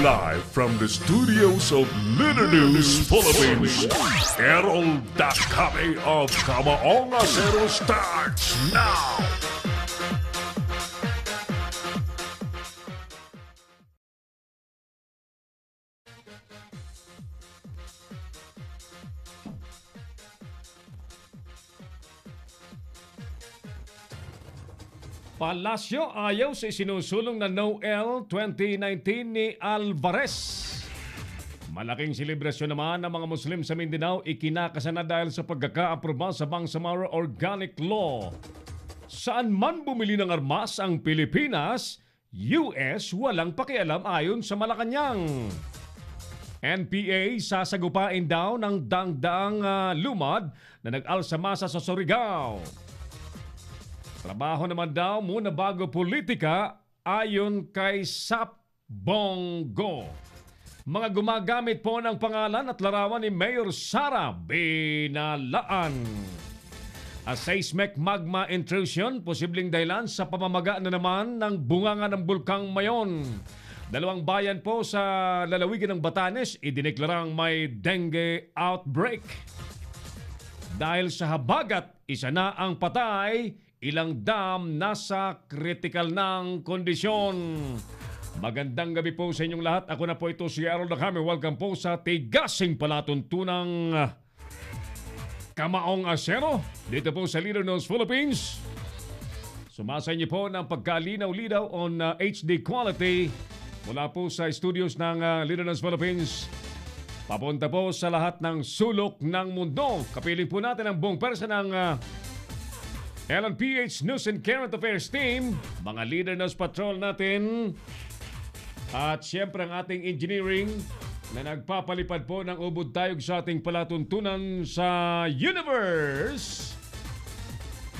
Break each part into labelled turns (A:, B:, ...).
A: Live from the studios of Little News Philippines, Errol Dakame of Kamaong Acero starts now!
B: Palasyo ayaw sa isinusulong na Noel 2019 ni Alvarez. Malaking selebrasyon naman ng mga Muslim sa Mindanao ikinakasana dahil sa pagkakaaproba sa Bangsamoro Organic Law. Saan man bumili ng armas ang Pilipinas, US walang pakialam ayon sa Malacanang. NPA sasagupain daw ng dangdaang lumad na nag-alsamasa sa Surigao. Trabaho naman daw muna bago politika ayon kay Sap Bongo. Mga gumagamit po ng pangalan at larawan ni Mayor Sara Binalaan. A seismic magma intrusion, posibleng dahilan sa pamamaga na naman ng bunganga ng Bulkang Mayon. Dalawang bayan po sa lalawigan ng Batanes idineklarang may dengue outbreak. Dahil sa habagat, isa na ang patay, ilang dam nasa critical ng kondisyon. Magandang gabi po sa inyong lahat. Ako na po ito si Errol Dakame. Welcome po sa tigasing palatuntunang Kamaong Acero dito po sa Little News Philippines. Sumasa niyo po ng pagkalinaw-linaw on HD quality mula po sa studios ng Little News Philippines. Papunta po sa lahat ng sulok ng mundo. Kapiling po natin ang buong persa ng LNPH News and Current Affairs Team, mga Leader News Patrol natin, at siyempre ang ating engineering na nagpapalipad po ng ubod tayog sa ating palatuntunan sa universe.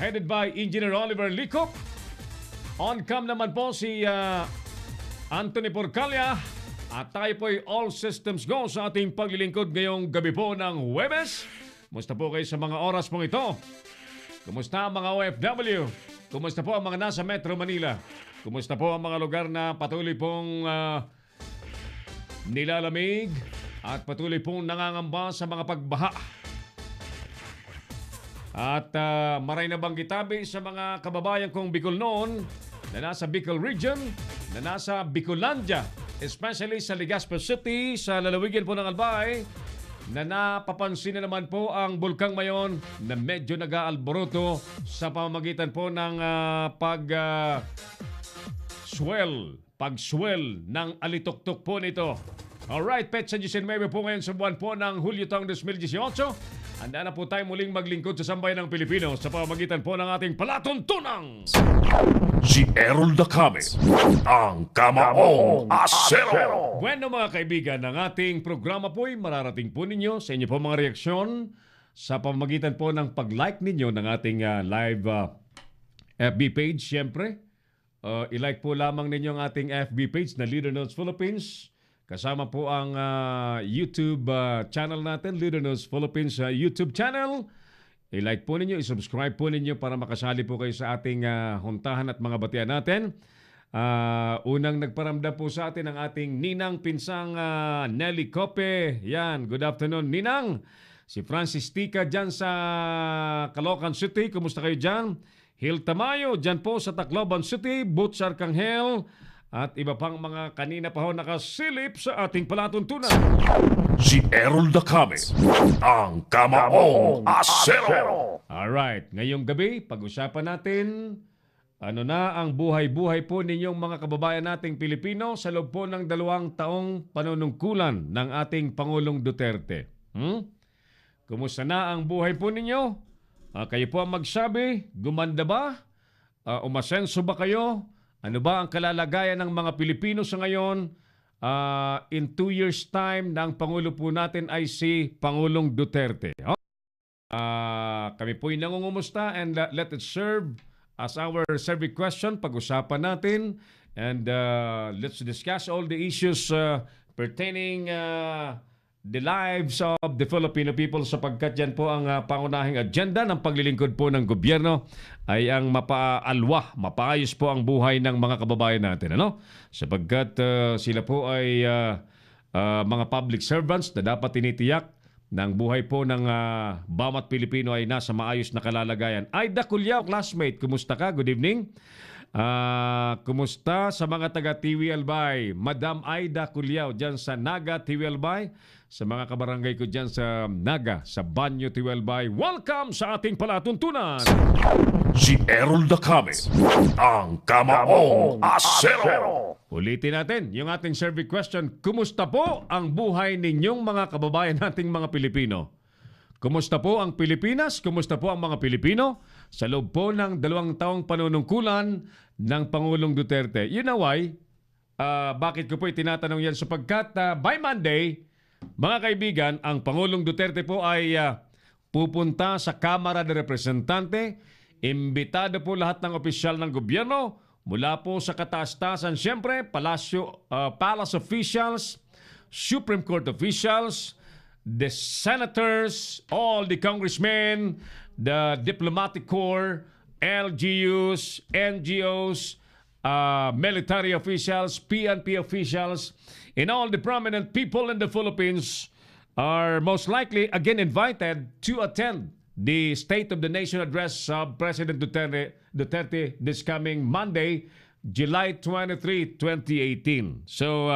B: Headed by Engineer Oliver Licop. On cam naman po si Anthony Porcalia. At tayo po'y all systems go sa ating paglilingkod ngayong gabi po ng Huwebes. Musta po kayo sa mga oras pong ito? Kumusta ang mga OFW? Kumusta po ang mga nasa Metro Manila? Kumusta po ang mga lugar na patuloy pong nilalamig at patuloy pong nangangamba sa mga pagbaha? At maray na bang kitabi sa mga kababayan kong Bicol noon na nasa Bicol Region, na nasa Bicolandia, especially sa Legazpi City, sa lalawigan po ng Albay, na napapansin na naman po ang Bulkang Mayon na medyo nag-aalboroto sa pamamagitan po ng pag-swell ng alituktok po nito. Alright, Pets and Jason Mebe po ngayon sa buwan po ng Hulyo taong 2018. Handa na po tayo muling maglingkod sa sambayan ng Pilipino sa pamamagitan po ng ating palatuntunang
A: Si Errol Dakame, ang Kamaong Acero!
B: Bueno mga kaibigan, ang ating programa po ay mararating po ninyo sa inyo po mga reaksyon sa pamamagitan po ng pag-like ninyo ng ating live FB page. Siyempre, i-like po lamang ninyo ang ating FB page na Leader Notes Philippines. Kasama po ang YouTube channel natin, Leader News Philippines YouTube channel. I-like po ninyo, i-subscribe po ninyo para makasali po kayo sa ating huntahan at mga batian natin. Unang nagparamdam po sa atin ang ating ninang pinsang Nelly Cope. Yan, good afternoon Ninang. Si Francis Tika dyan sa Caloocan City. Kumusta kayo dyan? Hil Tamayo dyan po sa Tacloban City. Boots Arcangel. At iba pang mga kanina pa ho nakasilip sa ating palatuntunan.
A: Si Errol Dakame, ang Kamaong Acero!
B: Alright, ngayong gabi, pag-usapan natin ano na ang buhay-buhay po ninyong mga kababayan nating Pilipino sa loob po ng 2 taong panunungkulan ng ating Pangulong Duterte. Kumusta na ang buhay po ninyo? Kayo po ang magsabi, gumanda ba? Umasenso ba kayo? Ano ba ang kalalagayan ng mga Pilipino sa ngayon in 2 years time na ang Pangulo po natin ay si Pangulong Duterte? Kami po'y nangungumusta and let it serve as our survey question. Pag-usapan natin and let's discuss all the issues pertaining the lives of the Filipino people sapagkat yan po ang pangunahing agenda ng paglilingkod po ng gobyerno ay ang mapaayos po ang buhay ng mga kababayan natin. Ano? Sapagkat sila po ay mga public servants na dapat tinitiyak ng buhay po ng bawat Pilipino ay nasa maayos na kalalagayan. Aida Culiao, classmate, kumusta ka? Good evening. Kumusta sa mga taga TV Albay? Madam Aida Culiao dyan sa Naga TV Albay. Sa mga kabarangay ko dyan sa Naga, sa Banyo TV Albay. Welcome sa ating palatuntunan.
A: Si Errol Dacame, ang Kamaong Asero.
B: Ulitin natin yung ating survey question. Kumusta po ang buhay ninyong mga kababayan nating mga Pilipino? Kumusta po ang Pilipinas? Kumusta po ang mga Pilipino? Sa loob po ng 2 taong panunungkulan ng Pangulong Duterte. You know why? Bakit ko po itinatanong yan? Sapagkat by Monday, mga kaibigan, ang Pangulong Duterte po ay pupunta sa Kamara de Representante. Imbitado po lahat ng opisyal ng gobyerno mula po sa kataas-taasan, siyempre, palace officials, Supreme Court officials, the senators, all the congressmen, the diplomatic corps, LGUs, NGOs, military officials, PNP officials, and all the prominent people in the Philippines are most likely again invited to attend the State of the Nation address of President Duterte this coming Monday, July 23, 2018. So,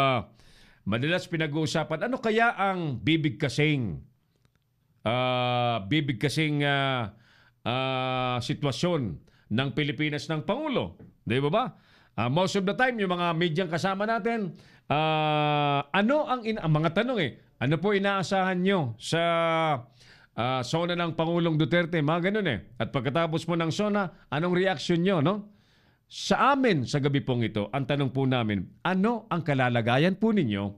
B: madalas pinag-uusapan, ano kaya ang bibigkasing sitwasyon ng Pilipinas ng Pangulo? Di ba ba? Most of the time, yung mga medyang kasama natin, ano ang mga tanong ano po inaasahan nyo sa SONA ng Pangulong Duterte? Mga ganun At pagkatapos po ng SONA, anong reaction nyo, no? Sa amin, sa gabi pong ito, ang tanong po namin, ano ang kalalagayan po ninyo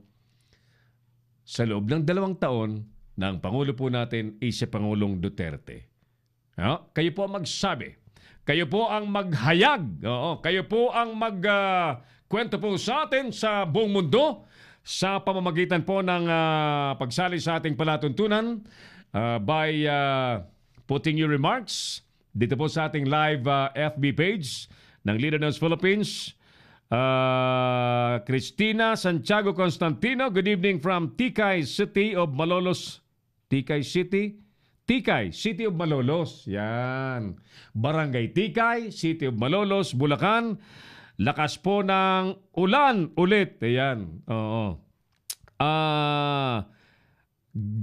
B: sa loob ng 2 taon ng Pangulo po natin, si Pangulong Duterte? Kayo po ang magsabi. Kayo po ang maghayag. Kayo po ang magkwento po sa atin sa buong mundo sa pamamagitan po ng pagsali sa ating palatuntunan by putting your remarks dito po sa ating live FB page ng Leader News Philippines. Cristina Santiago Constantino, good evening from Tikay City of Malolos. Tikay City of Malolos. Yan. Barangay Tikay, City of Malolos, Bulacan. Lakas po ng ulan ulit. Ayan. Oo.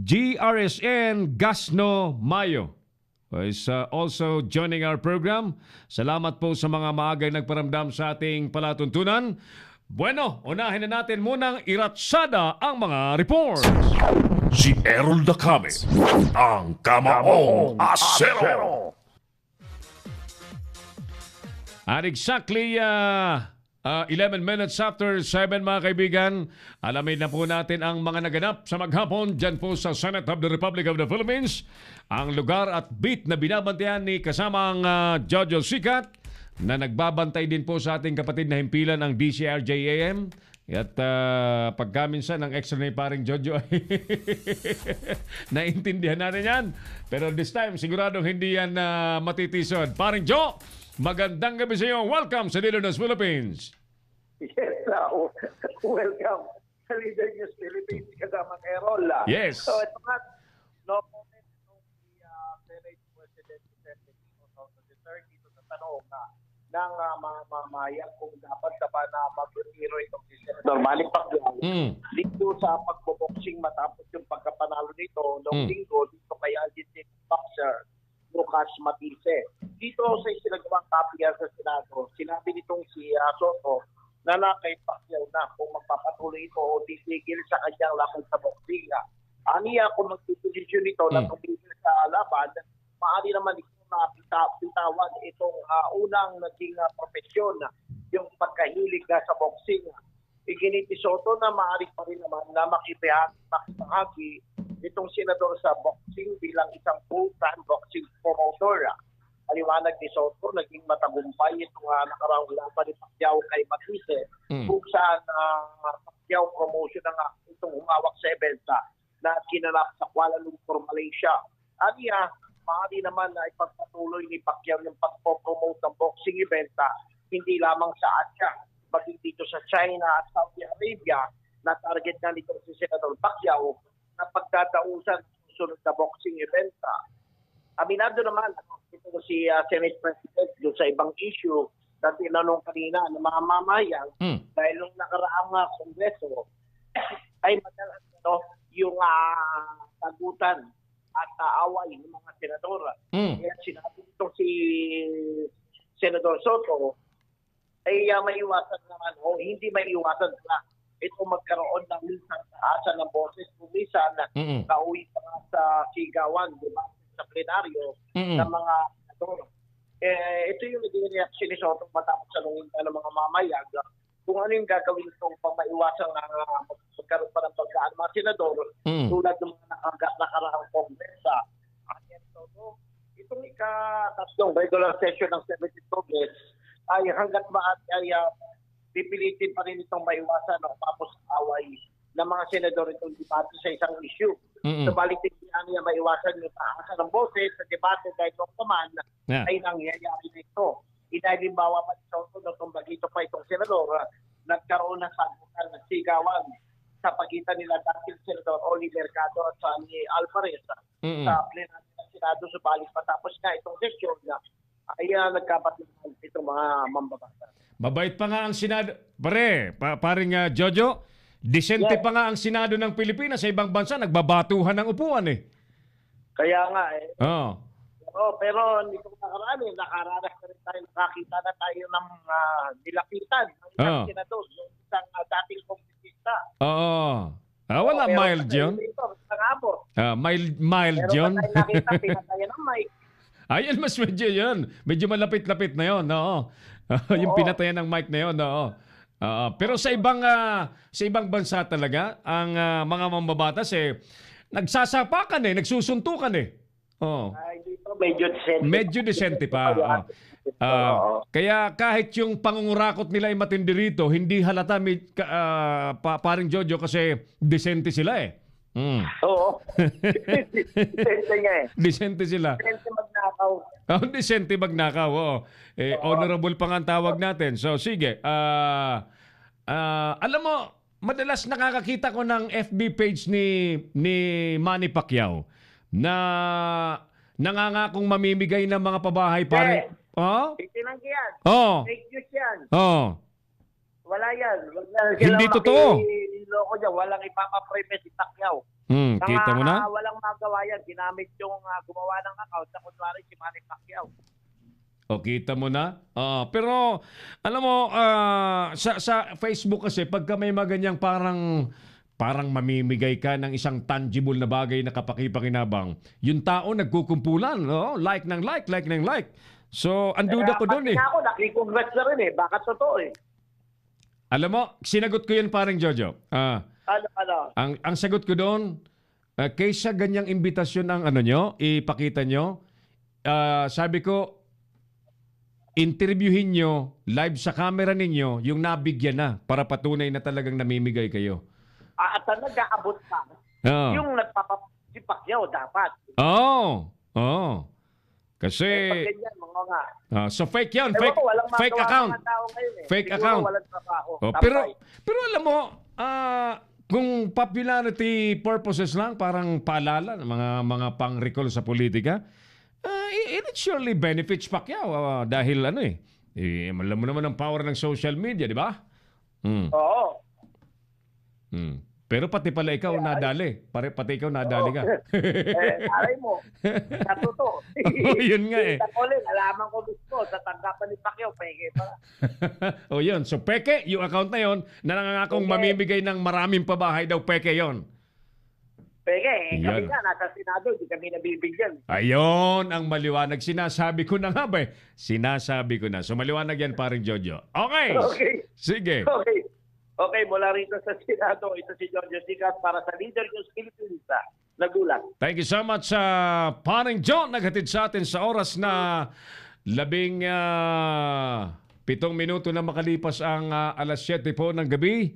B: GRSN Gasno Mayo is also joining our program. Salamat po sa mga maagay nagparamdam sa ating palatuntunan. Bueno, unahin na natin munang iratsada ang mga reports.
A: Si Errol Dacame, ang Kamaong Asero.
B: At exactly 11 minutes after 7, mga kaibigan, alamin na po natin ang mga naganap sa maghapon dyan po sa Senate of the Republic of the Philippines. Ang lugar at beat na binabantayan ni kasamang Jojo Sikat na nagbabantay din po sa ating kapatid na himpilan ng DCRJAM. At pagka minsan ang extra ni paring Jojo ay naintindihan natin yan. Pero this time, siguradong hindi yan matitisod. Paring Jo, magandang gabi sa iyo. Welcome sa Leader News Philippines.
C: Yes, welcome sa Leader News Philippines, kasamang Errol.
B: Yes.
C: So ito nga, no comment itong si Senate President Duterte dito sa tanong ng mamamayan kung dapat na ba na mag-retiro itong si Senator Manny Pacquiao dito sa pagboboxing matapos yung pagkapanalo nito noong linggo dito kay Argentine boxer Lucas Matisse. Dito sa isinagawang kapya sa Senado, sinabi nitong si Soto na kay Pacquiao na kung magpapatuloy ito o titigil sa kanyang laban sa boxing. Aniya kung magtitudisyon nito na tumigil sa laban, maaari naman ito na pitawan itong unang naging profesyon, yung pagkahilig sa boxing. Iginiti Soto na maaari pa rin naman na makipahagi itong senador sa boxing bilang isang full-time boxing promoter. Aliwanag ni Soto, naging matagumpay itong nakaraang laban ni Pacquiao kay Matisse kung saan Pacquiao promotion na itong humawak sa event. na kinanap sa Kuala Lumpur, Malaysia. Aniya, maaari naman na ipagpatuloy ni Pacquiao yung pagpo-promote ng boxing event hindi lamang sa Asia, maging dito sa China at Saudi Arabia, na target na nito si Senator Pacquiao na pagdadausan sa susunod na boxing event. Aminado naman ito si Senate President doon sa ibang issue na tinanong kanina ng mga mamayan dahil nung nakaraang kongreso ay madalas yung tagutan at away ng mga senador. Kaya sinabi nito si Senator Soto ay maiwasan naman o hindi maiwasan na ito magkaroon ng minsan taasan ng boses kumisan na kauwi pa nga sa sigawan, di ba? Sa plenaryo ng mga senador. Ito yung naging reaction ni Soto matapos sa ng mga mamayag kung ano yung gagawin itong pamaiwasan na magkaroon pa ng pagkaan mga senador tulad ng mga nakaraang Congress. Itong ika-tatlong regular session ng 17th Congress ay hanggat maaari ay pipilitin pa rin itong maiwasan o tapos away ng mga senador itong debate sa isang issue. Subalit hindi niya maiwasan yung taasan ng boses sa debate dahil nung kaman ay nangyayari na ito. Inalimbawa pa ito na tumbagito pa itong senador nagkaroon ng sagutan ng sigawan sa pagitan nila dating Senador Oli Mercado at Sonny Alvarez sa plenaryo ng Senado. Subalit patapos na itong session ay nagkapatinan itong mga mambabasa.
B: Mabait pa nga ang Senado. Paring Jojo, disente pa nga ang Senado ng Pilipinas sa ibang bansa. Nagbabatuhan ng upuan eh.
C: Kaya nga eh. Pero hindi ko nakaraan nakaranas na rin tayo, nakakita na tayo ng nilapitan ng isang senador, yung isang dating kongresista.
B: Wala mild yun. Mild yun.
C: Pero nakita, pinatayan ng mic.
B: Ayun, mas medyo yun. Medyo malapit-lapit na yun. Yung pinatayan ng mic na yun. Pero sa ibang bansa talaga, ang mga mambabatas nagsasapakan nagsusuntukan
C: Dito
B: medyo disente pa. Kaya kahit yung pangungurakot nila ay matindi rito, hindi halata paring Jojo kasi disente sila
C: Oo. Disente nga
B: Disente sila.
C: Disente magnakaw.
B: Disente magnakaw. Honorable pa nga ang tawag natin. So sige. Alam mo, madalas nakakakita ko ng FB page ni Manny Pacquiao na nangangakong mamimigay ng mga pabahay pare.
C: Itinanggi yan. Fake news yan. Wala yan.
B: Hindi totoo.
C: Loko dyan. Walang ipapa-preme si Pacquiao.
B: Kita mo na?
C: Walang magawa yan. Ginamit yung gumawa ng account na kunwari si Manny Pacquiao.
B: Kita mo na? Pero, alam mo, sa Facebook kasi, pagka may maganyang parang mamimigay ka ng isang tangible na bagay na kapakipakinabang, yung tao nagkukumpulan. Like ng like. So, anduda ko doon
C: Ako, nakikongrats na rin Baka totoo
B: Alam mo, sinagot ko yun parang Jojo.
C: Ano?
B: Ang sagot ko doon, kaysa ganyang imbitasyon ang ipakita nyo, sabi ko, interviewin nyo live sa camera ninyo yung nabigyan na para patunay na talagang namimigay kayo.
C: At nag-aabot pa. Yung si Pacquiao dapat. Kasi
B: ganyan, so fake yan. Fake account. Fake
C: Siguro
B: account.
C: Walang trabaho.
B: Pero alam mo, kung popularity purposes lang, parang paalala ng mga pang-recall sa politika, it surely benefits Pacquiao dahil alam mo naman ang power ng social media, di ba?
C: Oo.
B: Pero pati pala ikaw nadali. Pati ikaw nadali ka.
C: Aray mo. Natuto.
B: Yun nga
C: Alaman ko gusto. Sa tanggapan ni Pacquiao, peke pala.
B: Yun. So peke, yung account na yun, na nangangakong mamimigay ng maraming pabahay daw, peke yun.
C: Peke, kami nga, nasa Senado, hindi kami nabibigyan.
B: Ayun, ang maliwanag. Sinasabi ko na nga ba Sinasabi ko na. So maliwanag yan, paring Jojo. Okay. Sige.
C: Okay, mula rito sa Senado, ito si Jojo Sigas para sa Leader News Philippines. Nagulat.
B: Thank you so much, paring John. Naghatid sa atin sa oras na 17 minuto na makalipas ang alas 7 po ng gabi.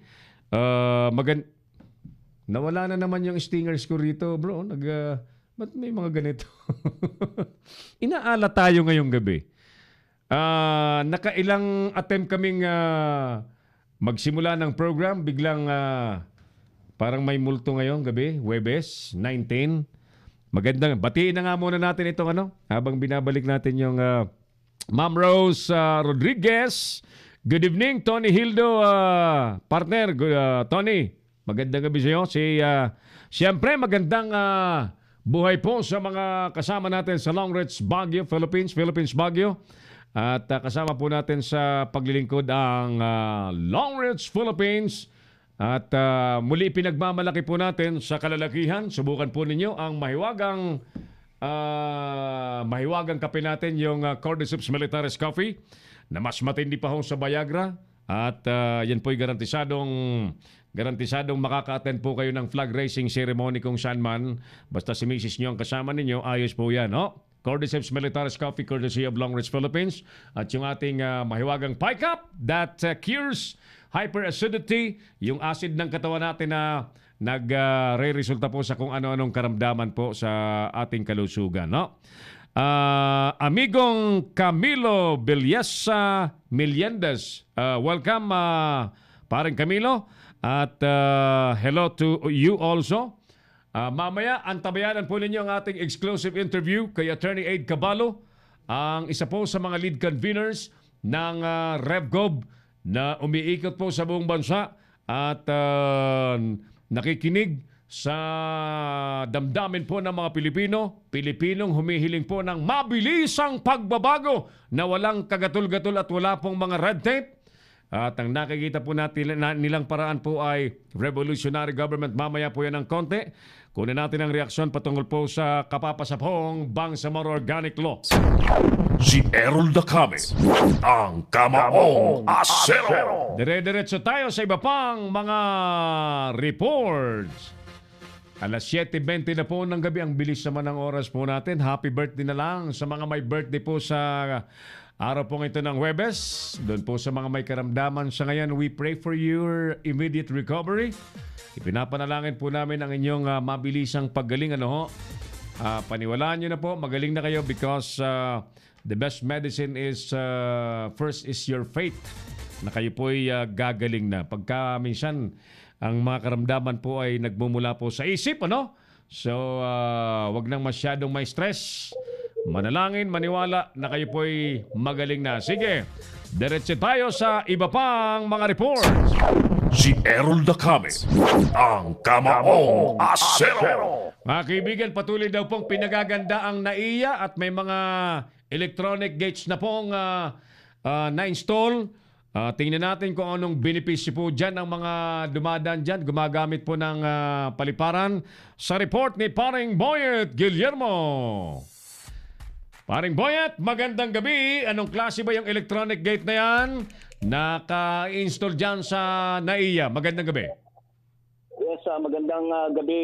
B: Nawala na naman yung stingers ko rito, bro. Ba't may mga ganito? Inaala tayo ngayong gabi. Nakailang attempt kaming magsimula ng program. Biglang parang may multo ngayong gabi. Huwebes, 19. Magandang, batiin na nga muna natin itong habang binabalik natin yung Ma'am Rose Rodriguez. Good evening, Tony Hildo, partner. Tony. Magandang gabi sa iyo. Siyempre, magandang buhay po sa mga kasama natin sa Long Reach, Baguio, Philippines, Baguio. At kasama po natin sa paglilingkod ang Long Reach, Philippines. At muli pinagmamalaki po natin sa kalalakihan. Subukan po ninyo ang mahiwagang kape natin, yung Cordyceps Militaris Coffee, na mas matindi pa ho sa Viagra. At yan po'y garantisadong makaka-attend po kayo ng flag raising ceremony kung saan man. Basta si Mrs. nyo ang kasama ninyo, ayos po yan, no? Cordyceps Militaris Coffee, courtesy of Long Reach, Philippines. At yung ating mahiwagang pie cup that cures hyperacidity, yung acid ng katawan natin na nagre-resulta po sa kung ano-anong karamdaman po sa ating kalusugan, no? Amigong Camilo Villesa Meliendez, welcome, paring Camilo. At hello to you also. Mamaya, antabayanan po ninyo ang ating exclusive interview kay Attorney Aid Caballo, ang isa po sa mga lead conveners ng RevGov na umiikot po sa buong bansa at nakikinig sa damdamin po ng mga Pilipinong humihiling po ng mabilisang pagbabago na walang kagatul-gatul at wala pong mga red tape. At ang nakikita po natin nilang paraan po ay revolutionary government. Mamaya po yan ng konti. Kunin natin ang reaksyon patungkol po sa kapapasapong Bangsamoro Organic Law.
A: Si Errol Dacame, ang Kamaong Asero.
B: Dire-diretso tayo sa iba pang mga reports. Alas 7:20 na po ng gabi. Ang bilis naman ng oras po natin. Happy birthday na lang sa mga may birthday po sa araw pong ito ng Huwebes. Doon po sa mga may karamdaman sa ngayon, we pray for your immediate recovery. Ipinapanalangin po namin ang inyong mabilisang paggaling. Paniwalaan nyo na po, magaling na kayo because the best medicine is first is your faith, na kayo po ay gagaling na. Pagka minsan, ang mga karamdaman po ay nagmumula po sa isip, So, wag nang masyadong may stress. Manalangin, maniwala na kayo po'y magaling na. Sige, diretso tayo sa iba pang mga reports.
A: Si Errol Dacame, ang Kamaong Asero.
B: Mga kaibigan, patuloy daw pong pinagaganda ang NAIA at may mga electronic gates na pong na-install. Tingnan natin kung anong benepisyo po dyan ang mga dumadaan dyan, gumagamit po ng paliparan. Sa report ni Paring Boyet Guillermo. Paring Boyet, magandang gabi. Anong klase ba yung electronic gate na yan? Naka-install dyan sa NAIA. Magandang gabi.
D: Yes, magandang gabi,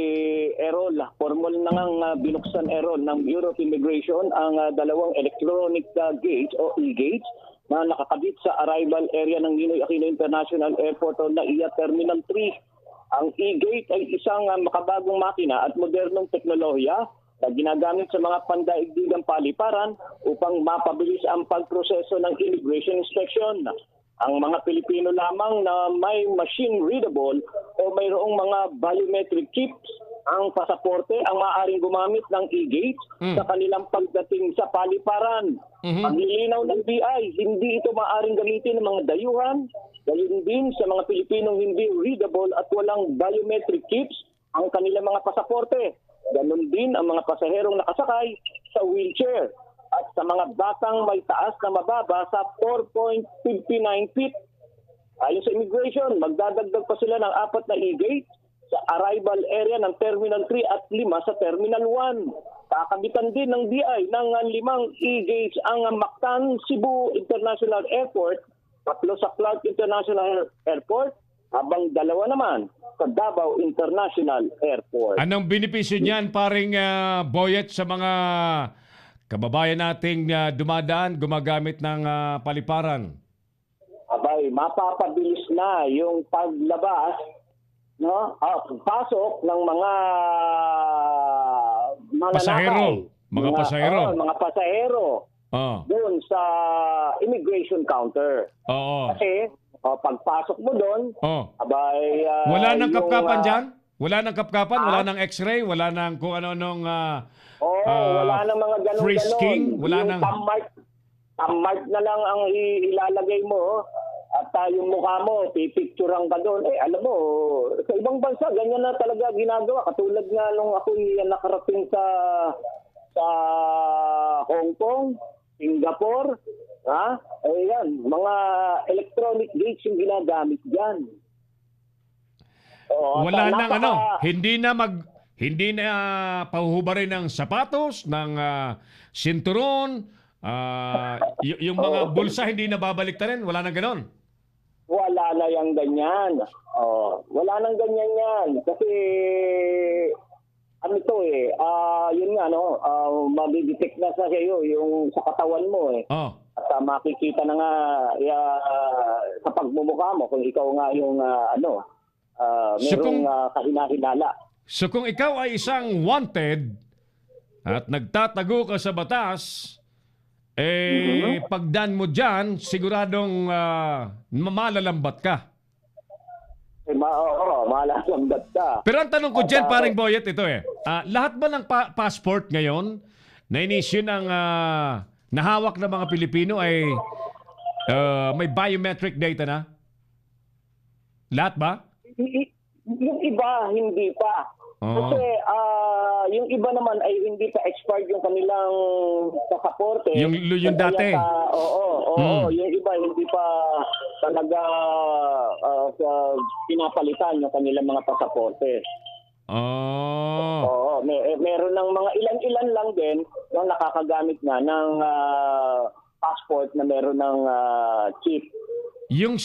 D: Errol. Formal na ngang binuksan, Errol, ng Bureau of Immigration ang dalawang electronic gates o e-gates na nakakabit sa arrival area ng Ninoy Aquino International Airport o NAIA Terminal 3. Ang e-gate ay isang makabagong makina at modernong teknolohiya na ginagamit sa mga pandaigdigang paliparan upang mapabilis ang pagproseso ng immigration inspection. Ang mga Pilipino lamang na may machine-readable o mayroong mga biometric chips ang pasaporte ang maaaring gumamit ng e-gate sa kanilang pagdating sa paliparan. Paglilinaw ng BI, hindi ito maaaring gamitin ng mga dayuhan, gayon din sa mga Pilipinong hindi readable at walang biometric chips ang kanilang mga pasaporte. Ganon din ang mga pasaherong nakasakay sa wheelchair at sa mga batang may taas na mababa sa 4.59 feet. Ayon sa immigration, magdadagdag pa sila ng 4 na e-gate sa arrival area ng Terminal 3 at 5 sa Terminal 1. Kakabitan din ng DI ng 5 e-gates ang Mactan Cebu International Airport, 3 sa Clark International Airport, habang 2 naman sa Davao International Airport.
B: Anong benepisyo niyan, paring Boyet, sa mga kababayan nating dumadaan, gumagamit ng paliparan?
D: Abay, mapapabilis na yung paglabas no, pasok ng mga
B: Pasahero. Mga pasahero.
D: Mga pasahero
B: Oh.
D: doon sa immigration counter.
B: Oo.
D: Kasi pagpasok mo doon, abay
B: Wala nang
D: yung,
B: kapkapan dyan? Wala nang kapkapan? Wala nang x-ray? Wala nang kung ano-anong
D: wala nang mga ganun-ganon.
B: frisking? Wala
D: yung
B: nang...
D: thumb mark na lang ang ilalagay mo at yung mukha mo, pipicturean ka doon. Alam mo, sa ibang bansa, ganyan na talaga ginagawa. Katulad nga nung ako'y nakarating sa Hong Kong, Singapore, ayan, mga electronic gates yung ginagamit dyan.
B: Wala nang hindi na pahuhubarin ng sapatos, ng sinturon, yung mga bulsa hindi na babaliktarin, wala nang ganon.
D: Wala na yung ganyan. Wala nang ganyan yan. Kasi, ano to yun nga, mabidetect na sa iyo yung sa katawan mo At makikita na nga sa pagmumukha mo kung ikaw nga yung merong kahina-hinala.
B: So kung ikaw ay isang wanted at nagtatago ka sa batas, pagdan mo dyan, siguradong malalambat ka.
D: Malalambat ka.
B: Pero ang tanong ko dyan, paring Boyet, ito lahat ba ng passport ngayon na inisyu ng nahawak ng mga Pilipino ay may biometric data na? Lahat ba?
D: Yung iba, hindi pa. Kasi yung iba naman ay hindi pa expired yung kanilang pasaporte.
B: Yung dati?
D: Yung iba hindi pa talaga pinapalitan yung kanilang mga pasaporte. Meron ng mga ilan-ilan lang din na nakakagamit na ng passport na meron ng chip.
B: Yung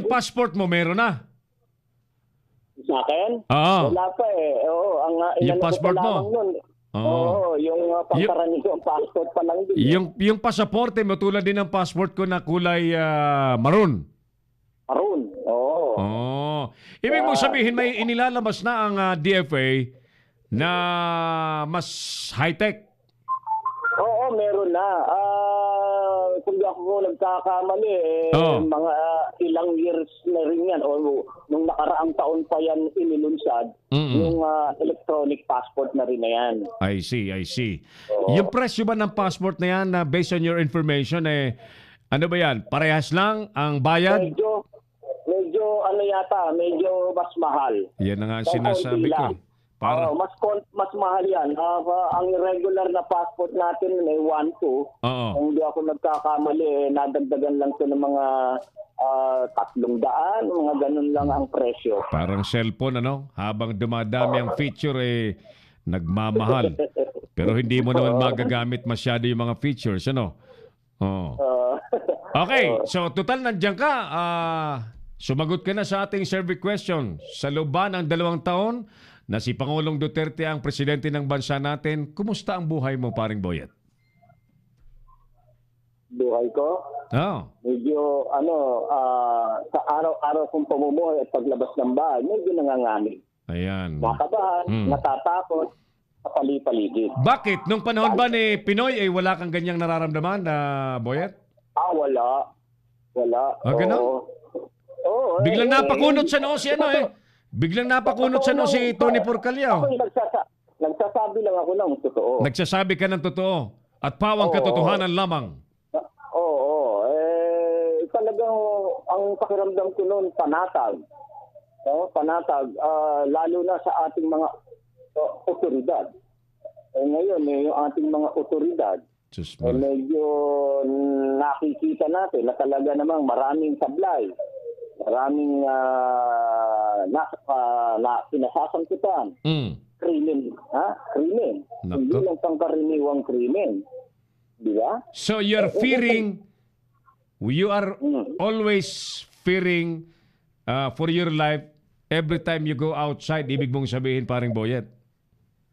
B: passport mo meron na?
D: Sa akin?
B: Oo.
D: Wala pa
B: Yung passport mo?
D: Yung pangkaraniwang passport pa lang din.
B: Yung pasaporte mo tulad din ng passport ko na kulay maroon.
D: Maroon, oo.
B: Ibig mo sabihin may inilalabas na ang DFA na mas high-tech?
D: Oo, meron na. Kung di ako nagkakamali, mga ilang years na rin yan. O nung nakaraang taon pa yan inilunsad, yung electronic passport na rin na yan.
B: I see. Yung presyo ba ng passport na yan, based on your information, ano ba yan? Parehas lang ang bayad?
D: Medyo medyo mas mahal.
B: Yan na nga ang sinasabi ko.
D: Mas mahal yan. Ang regular na passport natin may 1-2. Kung di ako nagkakamali, nadagdagan lang to ng mga 300, mga ganun lang ang presyo.
B: Parang cellphone, habang dumadami ang feature, nagmamahal. Pero hindi mo naman magagamit masyado yung mga features, Okay, so total nandiyan ka. Sumagot ka na sa ating survey question. Sa loob ba ng 2 taon na si Pangulong Duterte ang presidente ng bansa natin, kumusta ang buhay mo, paring Boyet?
D: Buhay ko? Medyo, sa araw-araw kong pamumuhay at paglabas ng bahay, medyo nanganganig.
B: Ayan.
D: Nakabahan, natatakot, sa pali-paligid.
B: Bakit? Nung panahon ba ni Pinoy, wala kang ganyang nararamdaman na Boyet?
D: Wala.
B: Ganun? Biglang napakunot sa noo si Biglang napakunot sa noo si Tony Porcalio.
D: Nagsasabi lang ako ng totoo.
B: Nagsasabi ka ng totoo at pawang katotohanan lamang.
D: Talagang ang pakiramdam ko noon panatag. Panatag, lalo na sa ating mga otoridad. Ngayon, yung ating mga otoridad, medyo nakikita natin na talaga namang maraming sablay. Maraming pinasasangkutan. Krimen. Krimen. Hindi lang pangkaraniwang krimen. Di ba?
B: So you are always fearing for your life every time you go outside. Ibig mong sabihin, paring Boyet?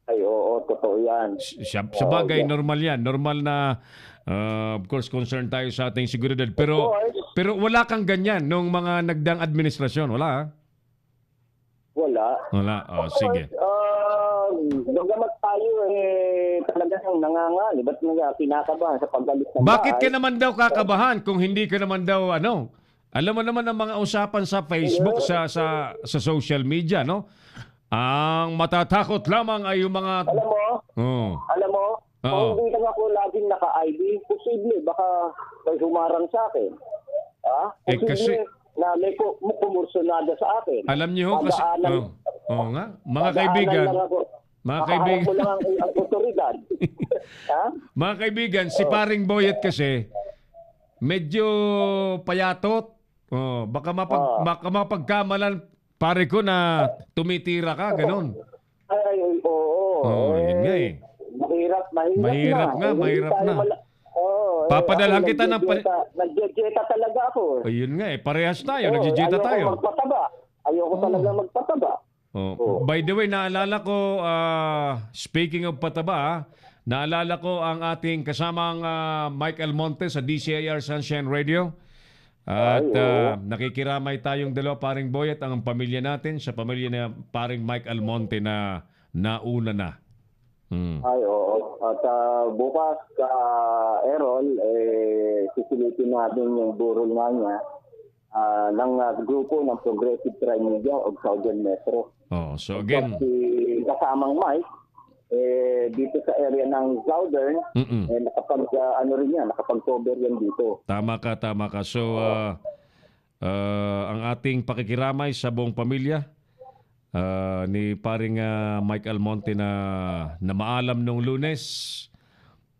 D: Ay, oo, totoo yan.
B: Sa bagay, normal yan. Normal na, of course, concern tayo sa ating seguridad. Pero wala kang ganyan nung mga nagdang administrasyon. Wala,
D: Wala.
B: Wala. Sige.
D: Bagamat tayo talagang nangangali. Ba't kinakabahan sa pag-alis ng
B: Bakit ka
D: bahay?
B: naman daw kakabahan kung hindi ka naman daw alam mo naman ang mga usapan sa Facebook, sa social media, no? Ang matatakot lamang ay yung mga...
D: Alam mo, kung hindi lang ako laging naka-ID, posible, baka may humarang sa akin. Posible na may kumursunada sa akin.
B: Alam niyo ho kasi... nga. Mga
D: Makaharap mo lang ang otoridad.
B: Mga kaibigan, si Paring Boyet kasi medyo payatot. Baka mapagkamalan pare ko na tumitira ka, ganun.
D: Oo.
B: Yun nga eh. Mahirap na. Papadalhan kita ng...
D: Nag-jeta talaga ako.
B: Ayun nga eh, parehas tayo, nag-jeta tayo.
D: Ayoko talaga magpataba.
B: By the way, naalala ko, speaking of pataba, naalala ko ang ating kasamang Mike Almonte sa DCIR Sunshine Radio. At nakikiramay tayong dalawa, Paring Boyet, ang pamilya natin sa pamilya na Paring Mike Almonte na nauna na.
D: Ay, oo. At bukas, Errol, sisilipin natin yung burol nga niya ng grupo ng Progressive Trimedia of Southern Metro.
B: So again...
D: Kasamang Mike, dito sa area ng Southern, nakapag-cover yan dito.
B: Tama ka. So, ang ating pakikiramay sa buong pamilya ni Paring Mike Almonte na maalam nung Lunes,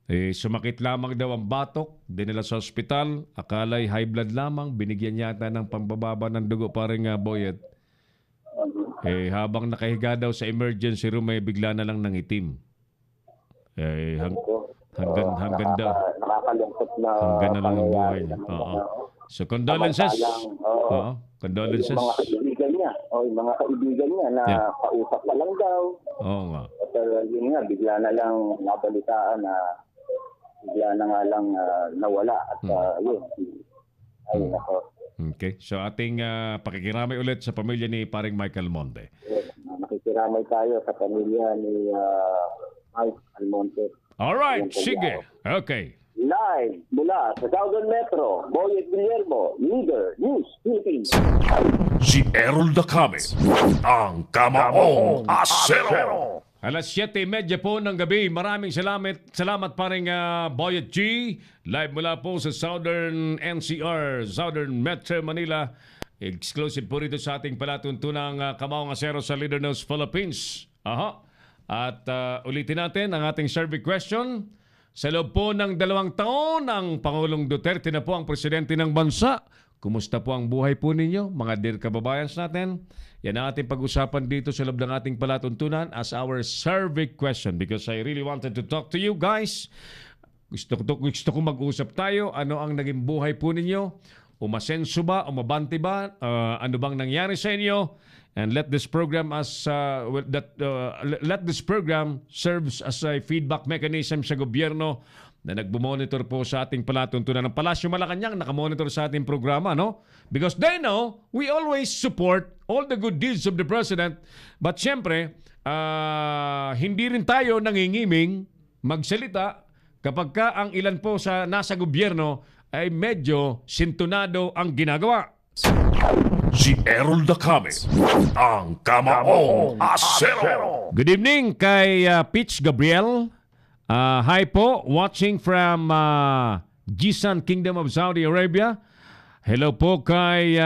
B: sumakit lamang daw ang batok, dinala sa ospital, akala'y high blood lamang, binigyan yata ng pambababa ng dugo, Paring Boyet. Habang nakahiga daw sa emergency room, bigla na lang nangitim. Hanggang daw.
D: Nakakalungkot na.
B: Hanggang na lang ang buhay niya. So, condolences. Condolences.
D: Yung mga kaibigan niya. Yung mga kaibigan niya na kausap pa lang daw.
B: Oo nga.
D: At yun nga, bigla na lang nabalitaan na bigla na nga lang nawala. At yun. Ayun ako.
B: Okay. So ating pakikiramay ulit sa pamilya ni Paring Mike Almonte.
D: Nakikiramay tayo sa pamilya ni Mike Almonte.
B: Alright, sige. Okay.
D: Live mula sa Southern Metro, Boyet Guillermo, Leader News Philippines.
A: Si Errol Dacame, ang Kamaong Asero.
B: Alas 7:30 po ng gabi. Maraming salamat Paring Boyet G. Live mula po sa Southern NCR, Southern Metro Manila. Exclusive po rito sa ating palatuntunang Kamaong Asero sa Leader News Philippines. At ulitin natin ang ating survey question. Sa loob po ng 2 taon, ang Pangulong Duterte na po ang presidente ng bansa. Kumusta po ang buhay po ninyo, mga dear kababayans natin? Yan ang ating pag-usapan dito sa loob ng ating palatuntunan as our survey question because I really wanted to talk to you guys. Gusto ko mag-usap tayo. Ano ang naging buhay po ninyo? Umasenso ba? Umabante ba? Ano bang nangyari sa inyo? And let this program let this program serves as a feedback mechanism sa gobyerno na nagbo-monitor po sa ating palatuntunan ng Palasyo Malacanang, nakamonitor sa ating programa, no? Because they know we always support all the good deeds of the President. But syempre, hindi rin tayo nangingiming magsalita kapag ka ang ilan po sa nasa gobyerno ay medyo sintonado ang ginagawa.
A: Si Errol Dacame, ang Kamaong Asero.
B: Good evening kay Peach Gabriel. Hi po, watching from Jisan Kingdom of Saudi Arabia. Hello po kay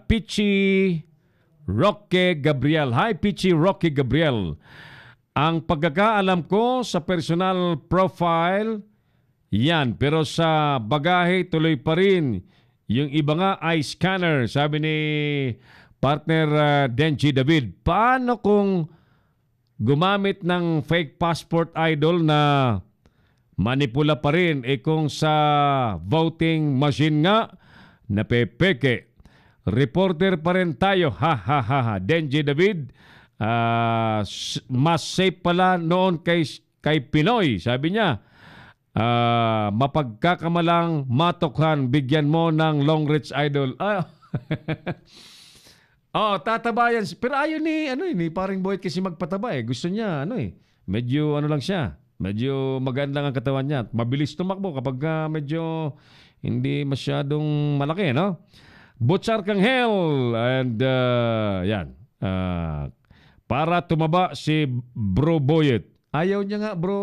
B: Peachy Roque Gabriel. Hi Peachy Roque Gabriel. Ang pagkakaalam ko sa personal profile, yan. Pero sa bagahe, tuloy pa rin. Yung iba nga ay scanner, sabi ni partner Denji David. Paano kung gumamit ng fake passport idol na manipula pa rin? Kung sa voting machine nga, napepeke. Reporter pa rin tayo. Ha. Denji David, mas safe pala noon kay Pinoy, sabi niya. Mapagkakamalang matokhan, bigyan mo ng long reach idol. Oh, tataba yan. Pero ayaw ni paring Boyet kasi magpataba eh. Gusto niya, medyo lang siya. Medyo maganda ang katawan niya. Mabilis tumakbo kapag medyo hindi masyadong malaki, no? Butch Arcangel and yan. Para tumaba si Bro Boyet. Ayaw niya nga, Bro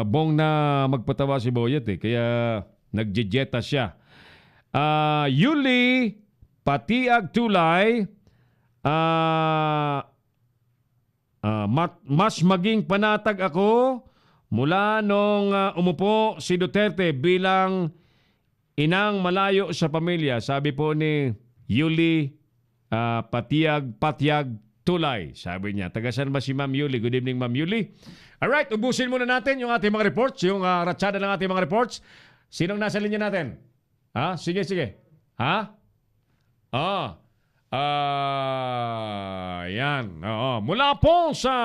B: Bong, na magpataba si Boyet eh. Kaya nagjejeta siya. Yuli Patiag Tulay, mas maging panatag ako mula nung umupo si Duterte bilang inang malayo sa pamilya. Sabi po ni Yuli Patiag Tulay. Sabi niya, tagasan ba si Ma'am Yuli? Good evening, Ma'am Yuli. Alright, ubusin muna natin yung ating mga reports, yung ratsada ng ating mga reports. Sinong nasa linya natin? Sige. Yan. Mula po sa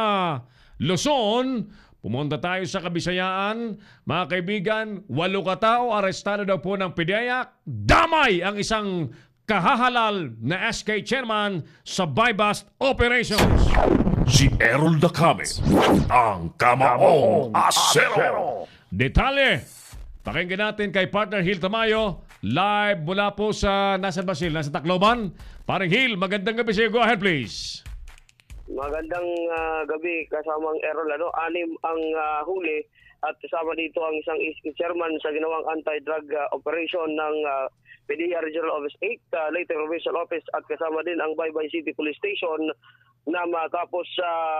B: Luzon, pumunta tayo sa Kabisayaan. Mga kaibigan, 8 katao arestado daw po ng PDEA. Damay ang isang kahahalal na SK chairman sa buy-bust operations.
A: Si Errol Dacame, ang Kamaong Asero.
B: Detalye, pakinggan natin kay partner Hil Tamayo, live mula po sa nasa Basil, nasa Tacloban. Parang Hil, magandang gabi sa iyo. Go ahead, please.
E: Magandang gabi kasamang Errol. 6 ang huli at kasama dito ang isang chairman sa ginawang anti-drug operation ng PDEA Regional Office 8, Leyte Provincial Office, at kasama din ang Baybay City Police Station na matapos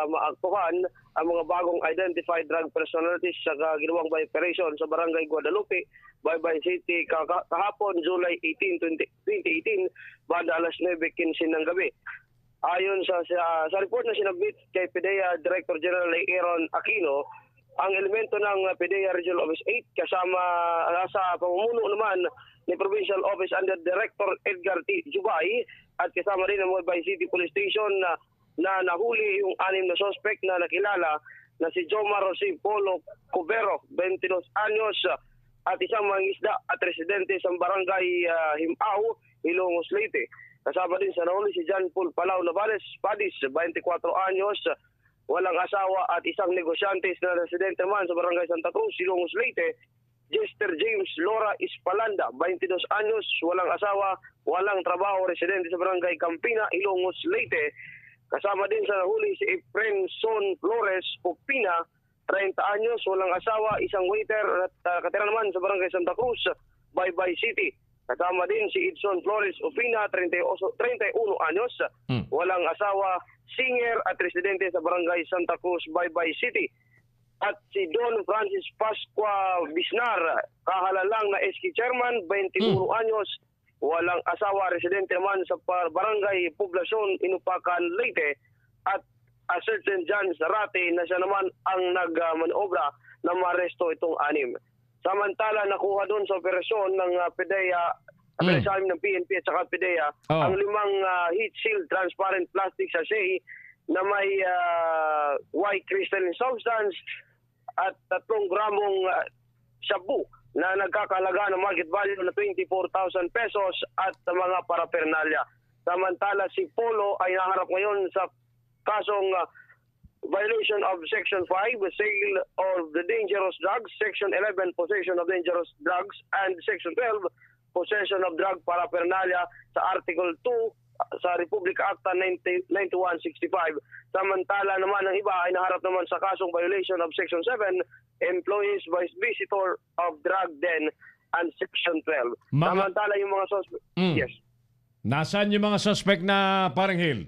E: maaktuhan ang mga bagong identified drug personalities sa ginawang by operation sa Barangay Guadalupe, Baybay City kahapon, July 18, 2018, banda alas 9:15 ng gabi. Ayon sa report na sinabit kay PDEA Director General Aaron Aquino, ang elemento ng PDEA Regional Office 8 kasama sa pamumuno naman ni Provincial Office Under Director Edgar T. Jubay at kasama rin ang Baybay City Police Station na nahuli yung 6 na suspect na nakilala na si Jomar Jose Polo Cubero, 22 anyos, at isang mangisda at residente sa Barangay Himao, Ilongos, Leyte. Kasama din sa nahuli si John Paul Palau Navales Padis, 24 anyos, walang asawa, at isang negosyante na residente man sa Barangay Santa Cruz, Ilongos, Leyte, Jester James Lora Ispalanda, 22 anyos, walang asawa, walang trabaho, residente sa Barangay Campina, Ilongos, Leyte. Kasama din sa nahuli si Efren Son Flores Opina, 30 anyos, walang asawa, isang waiter at katira naman sa Barangay Santa Cruz, Baybay City. Kasama din si Edson Flores Opina, 31 anyos, walang asawa, singer at residente sa Barangay Santa Cruz, Baybay City. At si Don Francis Pascua Bisnar, kahalalang na SK chairman, 21 anyos, walang asawa, residente naman sa Barangay Poblacion, Inupacan, Leyte. At Sergeant John Zarate na siya naman ang nagmanobra na maresto itong 6. Samantala, nakuha doon sa operasyon ng PDEA, ng PNP at saka PDEA, ang 5 heat shield transparent plastic sachet na may white crystalline substance at 3 gramong shabu na nagkakalaga ng market value na 24,000 pesos at mga paraphernalia. Samantala, si Polo ay naharap ngayon sa kasong violation of Section 5, sale of the dangerous drugs, Section 11, possession of dangerous drugs, and Section 12, possession of drug paraphernalia sa Article 2 sa Republic Acta 9165. Samantala naman ang iba ay naharap naman sa kasong violation of Section 7, employees by visitor of drug den, and Section 12. Samantala yung mga suspect... Yes.
B: Nasaan yung mga suspect na parang Hil?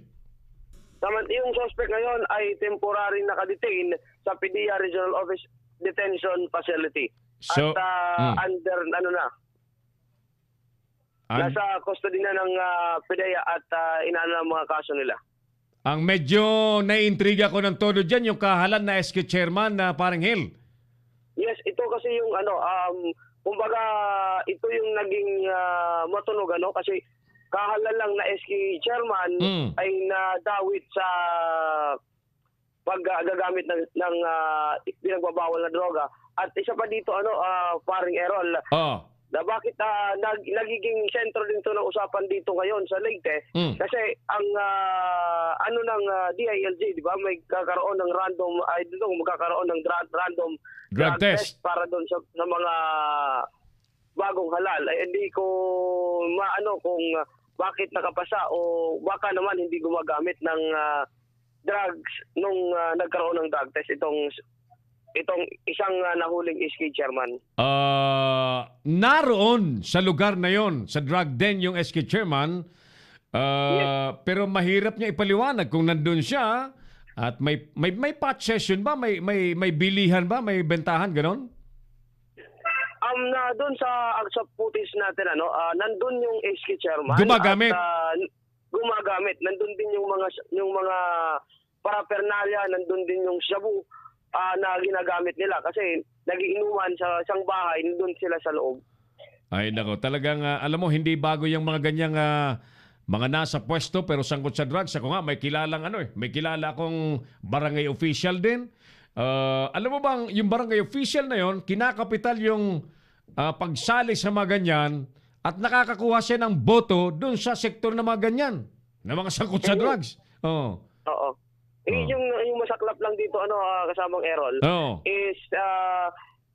E: Yung suspect ngayon ay temporary nakadetain sa PDEA Regional Office Detention Facility.
B: So,
E: at under nasa custody na ng PDEA at inaano ang mga kaso nila.
B: Ang medyo naiintriga ko ng todo dyan, yung kahalan na SK chairman na parang Hil.
E: Yes, ito kasi yung kumbaga ito yung naging matunog kasi kahalan lang na SK chairman ay nadawit sa paggagamit ng pinagbabawal na droga. At isa pa dito paring Errol, na bakit nagiging sentro din to ng usapan dito ngayon sa Leyte. Kasi ang ano ng DILG, di ba, may kakaroon ng random, magkakaroon ng random
B: Drug test
E: para doon sa mga bagong halal. Ay hindi ko maano kung bakit nakapasa o baka naman hindi gumagamit ng drugs nung nagkaroon ng drug test itong isang nahuling SK chairman.
B: Naroon sa lugar na yon, sa drug den yung SK chairman, pero mahirap niya ipaliwanag kung nandun siya at may pot session ba, may bilihan ba, may bentahan ganon?
E: Na doon sa footage natin nandun yung SK chairman
B: Gumagamit.
E: at gumagamit. Nandun din yung mga paraphernalia, nandun din yung shabu na ginagamit nila kasi nagiinuman sa isang bahay, nandun sila sa loob.
B: Ay nako, talagang alam mo hindi bago yung mga ganyang mga nasa pwesto pero sangkot sa drugs. Ako nga may kilalang may kilala akong barangay official din. Alam mo bang yung barangay official na yon, kinakapital yung pagsali sa mga ganyan at nakakakuha siya ng boto doon sa sektor na mga ganyan, na mga sangkot sa drugs. Oo.
E: Yung masaklap lang dito kasamang Errol is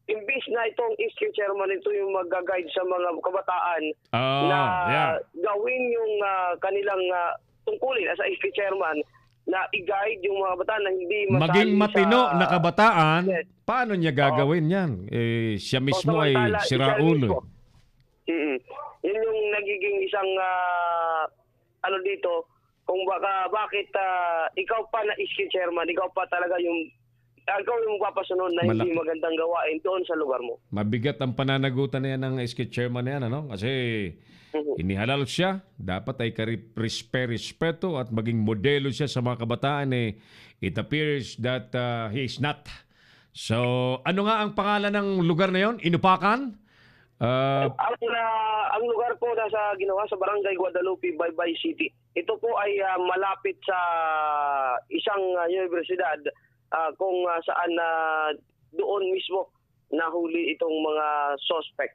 E: imbis na itong SK chairman ito yung mag-guide sa mga kabataan na gawin yung kanilang tungkulin as a SK chairman na i-guide yung mga kabataan na hindi masali
B: maging matino
E: sa
B: na kabataan.
E: Yes.
B: Paano niya gagawin yan? Siya mismo ay siraulo.
E: Yun yung nagiging isang dito kung bakit ikaw pa na SK chairman, ikaw pa talaga yung papasunod na hindi magandang gawain doon sa lugar mo.
B: Mabigat ang pananagutan na yan ng SK chairman na yan, kasi inihalal siya, dapat ay respeto at maging modelo siya sa mga kabataan. It appears that he is not. So, ano nga ang pangalan ng lugar na yon? Inupakan?
E: Ang lugar po nasa ginawa sa Barangay Guadalupe, Baybay City. Ito po ay malapit sa isang universidad kung saan doon mismo nahuli itong mga suspect.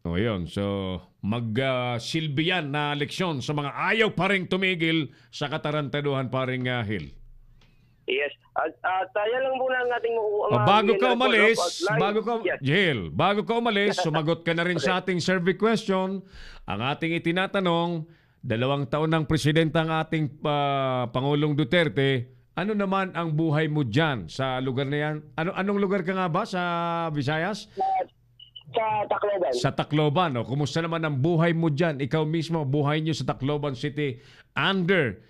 B: O yun. So, magsilbi yan na leksyon sa mga ayaw pa rin tumigil sa katarantaduhan pa rin Hill.
E: Yes. At yan lang muna ang ating
B: bago ka umalis, bago ka umalis, sumagot ka na rin sa ating survey question. Ang ating itinatanong, 2 taon ng presidente ang ating Pangulong Duterte, ano naman ang buhay mo dyan sa lugar na yan? Anong lugar ka nga ba sa Visayas?
E: Sa Tacloban.
B: Sa Tacloban. Kumusta naman ang buhay mo dyan? Ikaw mismo, buhay niyo sa Tacloban City under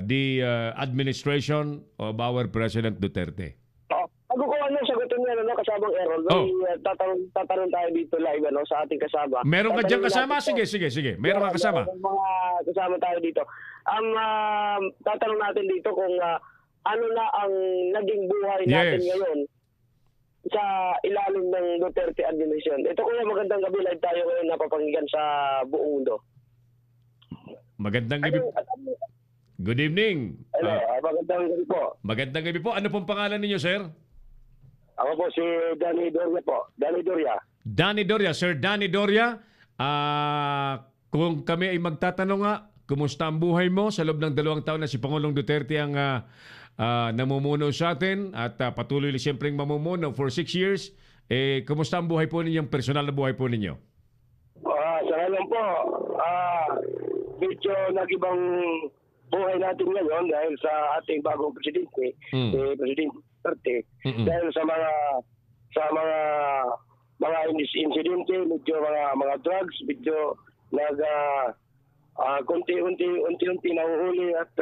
B: the administration of our President Duterte.
E: Bago ko sagutin niya kasamang Errol, tatanong tayo dito live sa ating kasama.
B: Meron ka dyan kasama? Sige. Meron ka kasama.
E: Mga kasama tayo dito. Tatanong natin dito kung ano na ang naging buhay natin ngayon sa ilalim ng Duterte administration. Ito kuya, magandang gabi, live tayo ngayon napapakinggan sa buong mundo.
B: Magandang gabi. Good evening.
E: Hello, magandang gabi po.
B: Magandang gabi po. Ano pong pangalan ninyo, sir?
E: Ako po si Danny Doria po.
B: Danny Doria. Sir Danny Doria, kung kami ay magtatanong kumusta ang buhay mo sa loob ng 2 taon na si Pangulong Duterte ang namumuno sa atin at patuloy siyempre mamumuno for 6 years, kumusta ang buhay po ninyo, personal na buhay po ninyo?
E: Sa ngayon po, medyo nag-ibang buhay natin ngayon dahil sa ating bagong presidente, Presidente Duterte, dahil sa mga insidente, medyo mga drugs, medyo unti-unti nahuhuli at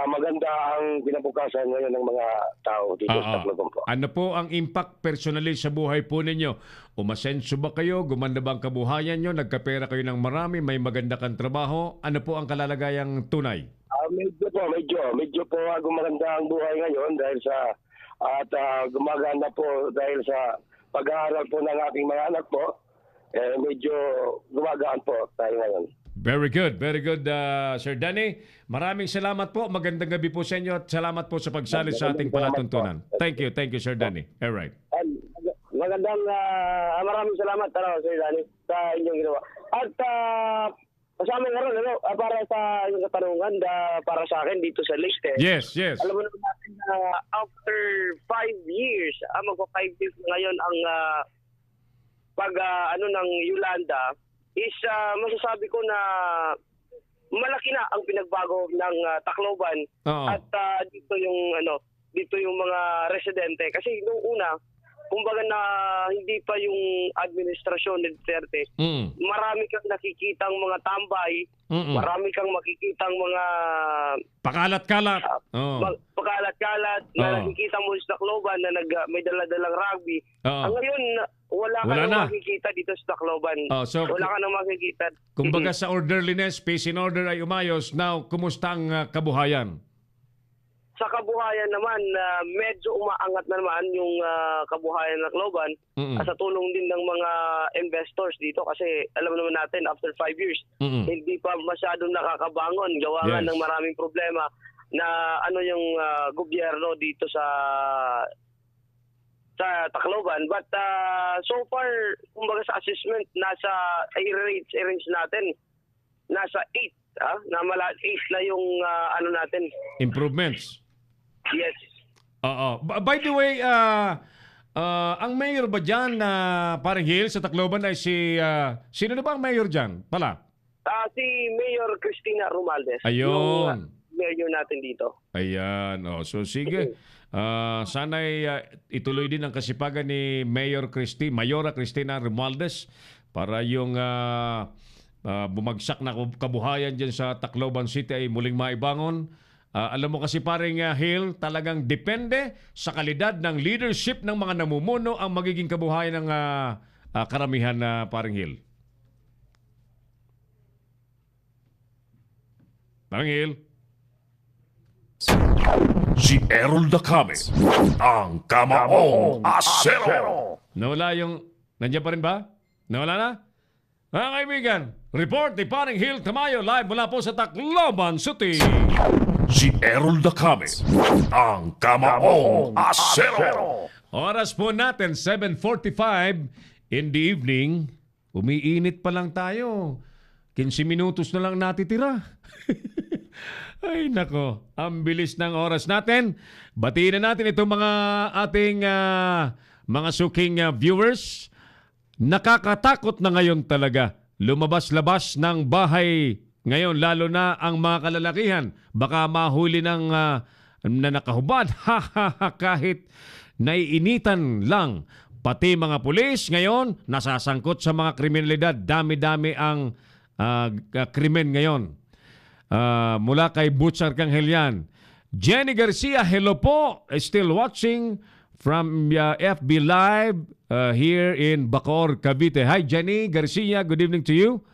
E: maganda ang kinabukasan ngayon ng mga tao dito sa Tacloban po.
B: Ano po ang impact personally sa buhay po ninyo? Umasenso ba kayo? Gumanda ba ang kabuhayan nyo? Nagkapera kayo ng marami? May maganda kang trabaho? Ano po ang kalalagayang tunay?
E: Medyo po gumaganda ang buhay ngayon dahil gumaganda po dahil sa pag-aaral po ng aking mga anak po. Medyo gumagaan po tayo ngayon.
B: Very good, Sir Danny. Maraming salamat po. Magandang gabi po sa inyo at salamat po sa pagsali sa ating palatuntunan. Thank you, Sir Danny. All right.
E: maraming salamat Sir Danny sa inyong ginawa. At kasama nga rin, para sa inyong katanungan, para sa akin dito sa list
B: Yes.
E: Alam mo naman natin na after 5 years, magpa 5 years ngayon ang ng Yolanda is masasabi ko na malaki na ang pinagbago ng Tacloban.
B: Oo.
E: At dito yung mga residente kasi nung una kumbaga na hindi pa yung administrasyon ni Duterte, marami kang nakikitang mga tambay, marami kang makikitang mga
B: pakalat-kalat.
E: pakalat-kalat na nakikita mo sa Tacloban na may dala-dalang rugby. Ngayon, wala ka nang makikita dito sa Tacloban. Wala ka nang makikita.
B: Kumbaga sa orderliness, peace and order ay umayos. Now, kumusta ang kabuhayan?
E: Sa kabuhayan naman, medyo umaangat na naman yung kabuhayan ng Tacloban sa tulong din ng mga investors dito kasi alam naman natin after 5 years, hindi pa masyadong nakakabangon. Gawa nga ng maraming problema na yung gobyerno dito sa Tacloban. But so far, kumbaga sa assessment, nasa range natin, nasa 8. Na 8 na yung natin.
B: Improvements.
E: Yes.
B: By the way, ang mayor ba dyan, parang Hill, sa Tacloban ay sino na ba ang mayor dyan pala?
E: Si Mayor Cristina Romualdez.
B: Ayun.
E: Yung mayor natin dito.
B: Ayan. So sige. Sana'y ituloy din ang kasipagan ni Mayora Cristina Romualdez para yung bumagsak na kabuhayan dyan sa Tacloban City ay muling maibangon. Alam mo kasi paring Hill, talagang depende sa kalidad ng leadership ng mga namumuno ang magiging kabuhayan ng karamihan na paring Hill. Paring Hill.
A: Si Errol Dacame, ang Kamaong Asero.
B: Nawala yung... Nandiyan pa rin ba? Nawala na? Mga kaibigan, report ni paring Hill Tamayo live mula po sa Tacloban City.
A: Si Errol Dacame, ang Kamaong Asero.
B: Oras po natin, 7:45 in the evening. Umiinit pa lang tayo. 15 minutos na lang natitira. Ay nako, ang bilis ng oras natin. Batiin na natin itong mga ating mga suking viewers. Nakakatakot na ngayon talaga. Lumabas-labas ng bahay ngayon, lalo na ang mga kalalakihan. Baka mahuli ng na nakahubad. Kahit naiinitan lang. Pati mga pulis ngayon, nasasangkot sa mga kriminalidad. Dami-dami ang krimen ngayon. Mula kay Butch Arcangel yan. Jenny Garcia, hello po. Still watching from FB Live here in Bacoor, Cavite. Hi Jenny Garcia, good evening to you.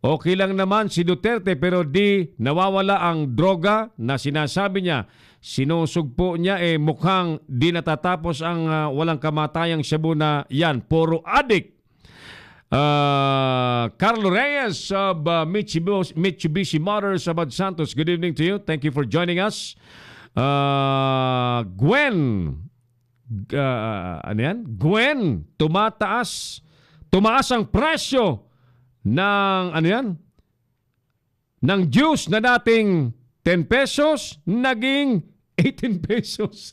B: Okay lang naman si Duterte pero di nawawala ang droga na sinasabi niya. Sinusugpo niya mukhang di natatapos ang walang kamatayang shabu na yan. Puro adik. Carlo Reyes of Mitsubishi Motors Abad Santos, good evening to you. Thank you for joining us. Gwen, Gwen, tumaas ang presyo ng ng juice na dating 10 pesos naging 18 pesos.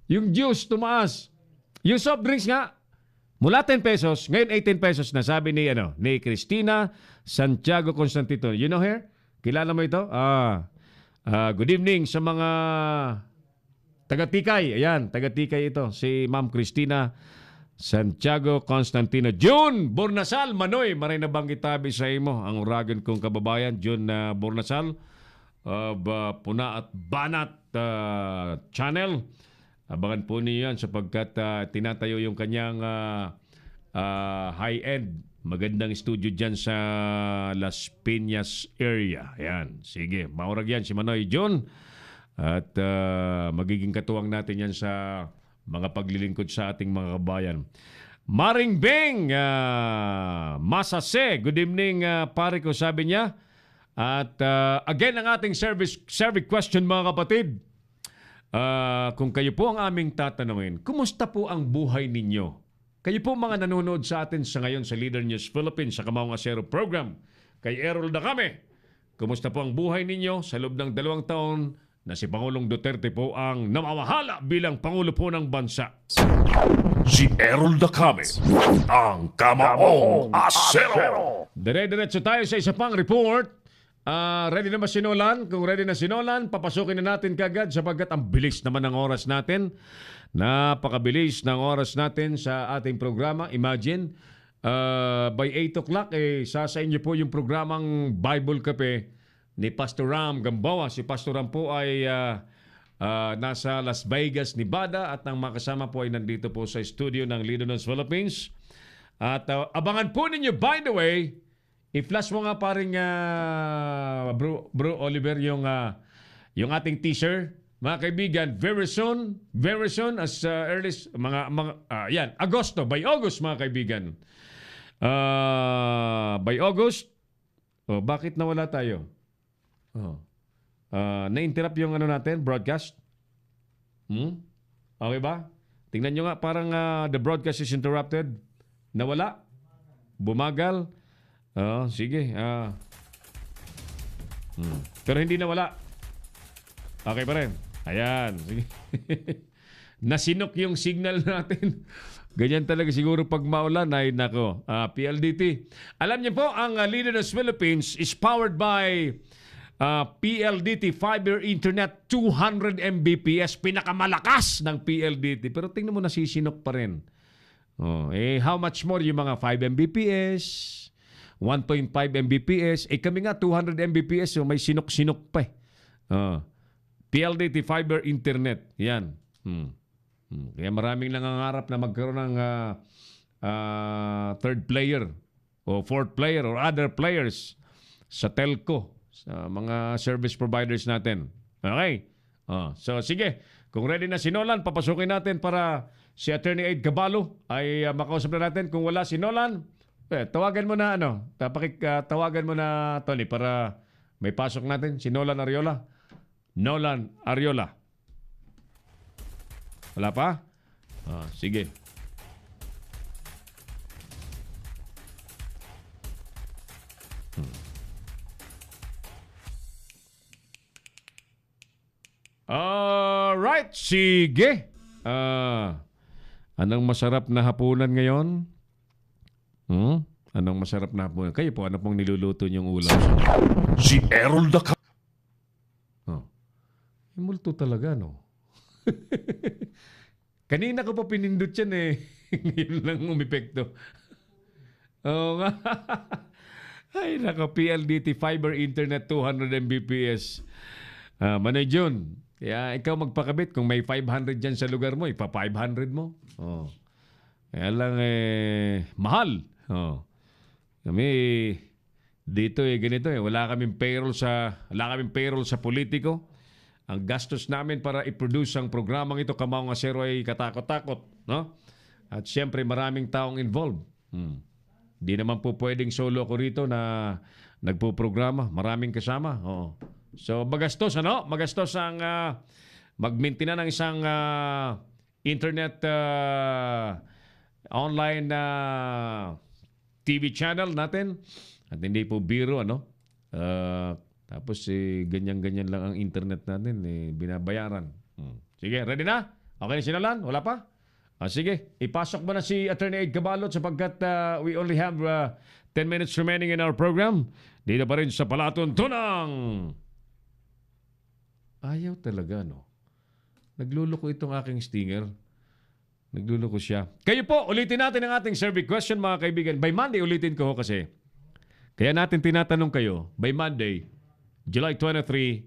B: Yung juice tumaas. Yung soft drinks nga mula 10 pesos, ngayon 18 pesos na, sabi ni Cristina Santiago Constantino. You know her? Kilala mo ito? Good evening sa mga taga-Tikay. Ayan, taga-Tikay ito. Si Ma'am Cristina Santiago Constantino. June Bornasal, Manoy, maray na banggit tabi sa imo. Ang uragan kong kababayan, June Bornasal of Puna at Banat Channel. Abangan po niyo yan sapagkat tinatayo yung kanyang high-end. Magandang studio dyan sa Las Piñas area. Ayan, sige. Maurag yan si Manoy John. At magiging katuwang natin yan sa mga paglilingkod sa ating mga kabayan. Maring Beng, Masase. Good evening, pare ko, sabi niya. At again, ang ating survey question, mga kapatid. Kung kayo po ang aming tatanungin, kumusta po ang buhay ninyo? Kayo po mga nanonood sa atin sa ngayon sa Leader News Philippines sa Kamaong Asero program. Kay Errol da kami. Kumusta po ang buhay ninyo sa loob ng 2 taon na si Pangulong Duterte po ang namamahala bilang Pangulo po ng bansa?
A: Si Errol Dacame, ang Kamaong Asero.
B: Dire-diretso tayo sa isa pang report. Ready na ba si Nolan? Kung ready na si Nolan, papasukin na natin kagad sapagkat ang bilis naman ng oras natin. Napakabilis ng oras natin sa ating programa. Imagine, by 8 o'clock, sasa inyo po yung programang Bible Cafe ni Pastor Ram Gamboa. Si Pastor Ram po ay nasa Las Vegas, Nevada at ang makasama po ay nandito po sa studio ng Leader News Philippines. At abangan po ninyo, by the way, i-flash mo nga paring Bro Oliver yung ating teaser. Mga kaibigan, very soon as early yan, Agosto, by August mga kaibigan. By August, bakit nawala tayo? Na-interrupt yung natin, broadcast. Okay ba? Tingnan nyo nga, parang the broadcast is interrupted. Nawala? Bumagal? Sige. Pero hindi nawala. Okay pa rin. Ayan. Sige. Nasinok yung signal natin. Ganyan talaga siguro pag maulan ay nako. PLDT. Alam niyo po, ang Leader News Philippines is powered by PLDT Fiber Internet 200 Mbps. Pinakamalakas ng PLDT. Pero tingnan mo, nasisinok pa rin. How much more yung mga 5 Mbps? 1.5 Mbps. Kami nga 200 Mbps. So may sinok-sinok pa eh. PLDT Fiber Internet. Yan. Kaya maraming nangangarap na magkaroon ng third player o fourth player or other players sa telco, sa mga service providers natin. Okay? So sige, kung ready na si Nolan, papasukin natin para si Attorney Aid Cabalo ay makausap na natin. Kung wala si Nolan, tawagan mo na tawagan mo na Tony para may pasok natin si Nolan Ariola. Nolan Ariola. Wala pa? Sige. Alright, sige. Anong masarap na hapunan ngayon? Anong masarap na hapunan? Kayo po, ano pong niluluto niyong ulam?
A: Si Errol Dacame.
B: Multo talaga, no? Kanina ko pa pinindot yan eh. Ngayon lang umepekto. Oo nga. Ay, naka PLDT Fiber Internet 200 Mbps. Manay Jun, kaya ikaw magpakabit. Kung may 500 dyan sa lugar mo, ipa 500 mo. Kaya lang mahal. Kami dito ganito wala kaming payroll sa politiko. Ang gastos namin para i-produce ang programang ito, Kamaong Asero, ay katakot-takot, no? At siyempre maraming taong involved. Di naman po pwedeng solo ako rito na nagpo-programa. Maraming kasama. So magastos, ano? Magastos ang mag-maintain ng isang internet online TV channel natin. At hindi po biro, ano? Tapos ganyan-ganyan lang ang internet natin, binabayaran. Sige, ready na? Okay na sinalan? Wala pa? Sige, ipasok mo na si Attorney Aid Cabalo sapagkat we only have 10 minutes remaining in our program. Dito pa rin sa Palatuntunang. Ayaw talaga, no? Nagluloko itong aking stinger. Nagluloko siya. Kayo po, ulitin natin ang ating survey question, mga kaibigan. By Monday, ulitin ko kasi. Kaya natin tinatanong kayo, by Monday, July 23,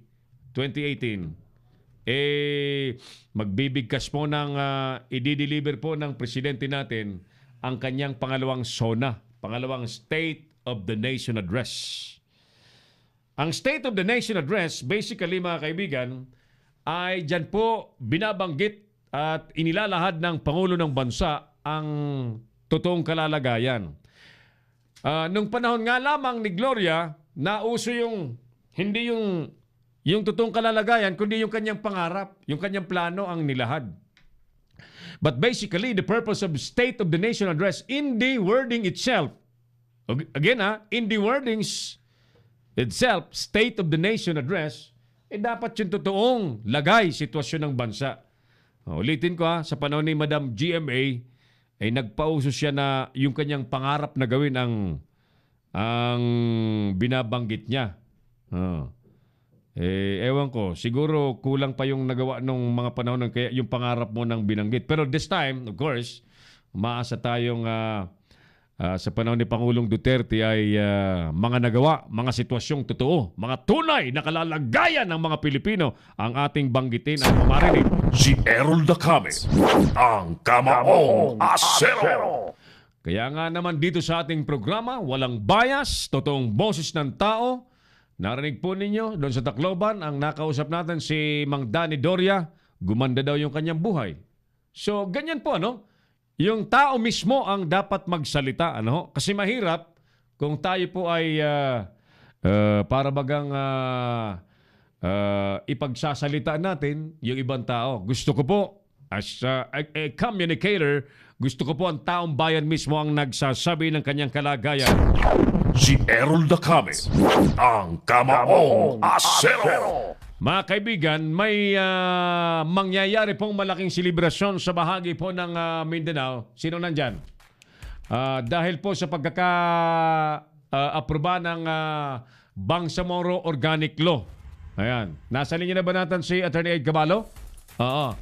B: 2018, magbibigkas po ng, i-deliver po ng presidente natin ang kanyang pangalawang SONA, pangalawang State of the Nation Address. Ang State of the Nation Address, basically mga kaibigan, ay dyan po binabanggit at inilalahad ng Pangulo ng Bansa ang totoong kalalagayan. Nung panahon nga lamang ni Gloria, nauso yung hindi yung yung totoong kalalagayan, kundi yung kanyang pangarap, yung kanyang plano ang nilahad. But basically, the purpose of State of the Nation Address in the wording itself, again in the wordings itself, State of the Nation Address, dapat yung totoong lagay, sitwasyon ng bansa. Ulitin ko sa panahon ni Madam GMA, ay nagpauso siya na yung kanyang pangarap na gawin ang binabanggit niya. Ewan ko, siguro kulang pa yung nagawa nung mga panahon ng kaya yung pangarap mo nang binanggit. Pero this time, of course, umaasa tayong sa panahon ni Pangulong Duterte ay mga nagawa, mga sitwasyong totoo, mga tunay na kalalagayan ng mga Pilipino ang ating banggitin at mamarinig.
A: Si Errol Dacame, ang Kamaong Asero.
B: Kaya nga naman dito sa ating programa, walang bias, totoong boses ng tao. Narinig po ninyo doon sa Tacloban, ang nakausap natin si Mang Danny Doria, gumanda daw yung kanyang buhay. So, ganyan po, yung tao mismo ang dapat magsalita, Kasi mahirap kung tayo po ay para bagang ipagsasalita natin yung ibang tao. Gusto ko po, as a communicator, gusto ko po ang taong bayan mismo ang nagsasabi ng kanyang kalagayan.
A: Si Errol Dacame, ang Kamaong Asero.
B: Mga kaibigan, may mangyayari pong malaking selebrasyon sa bahagi po ng Mindanao. Sino nandyan? Dahil po sa pagkaka-aproba ng Bangsamoro Organic Law. Ayan. Nasa linya na ba natin si Attorney Ed Cabalo? Oo.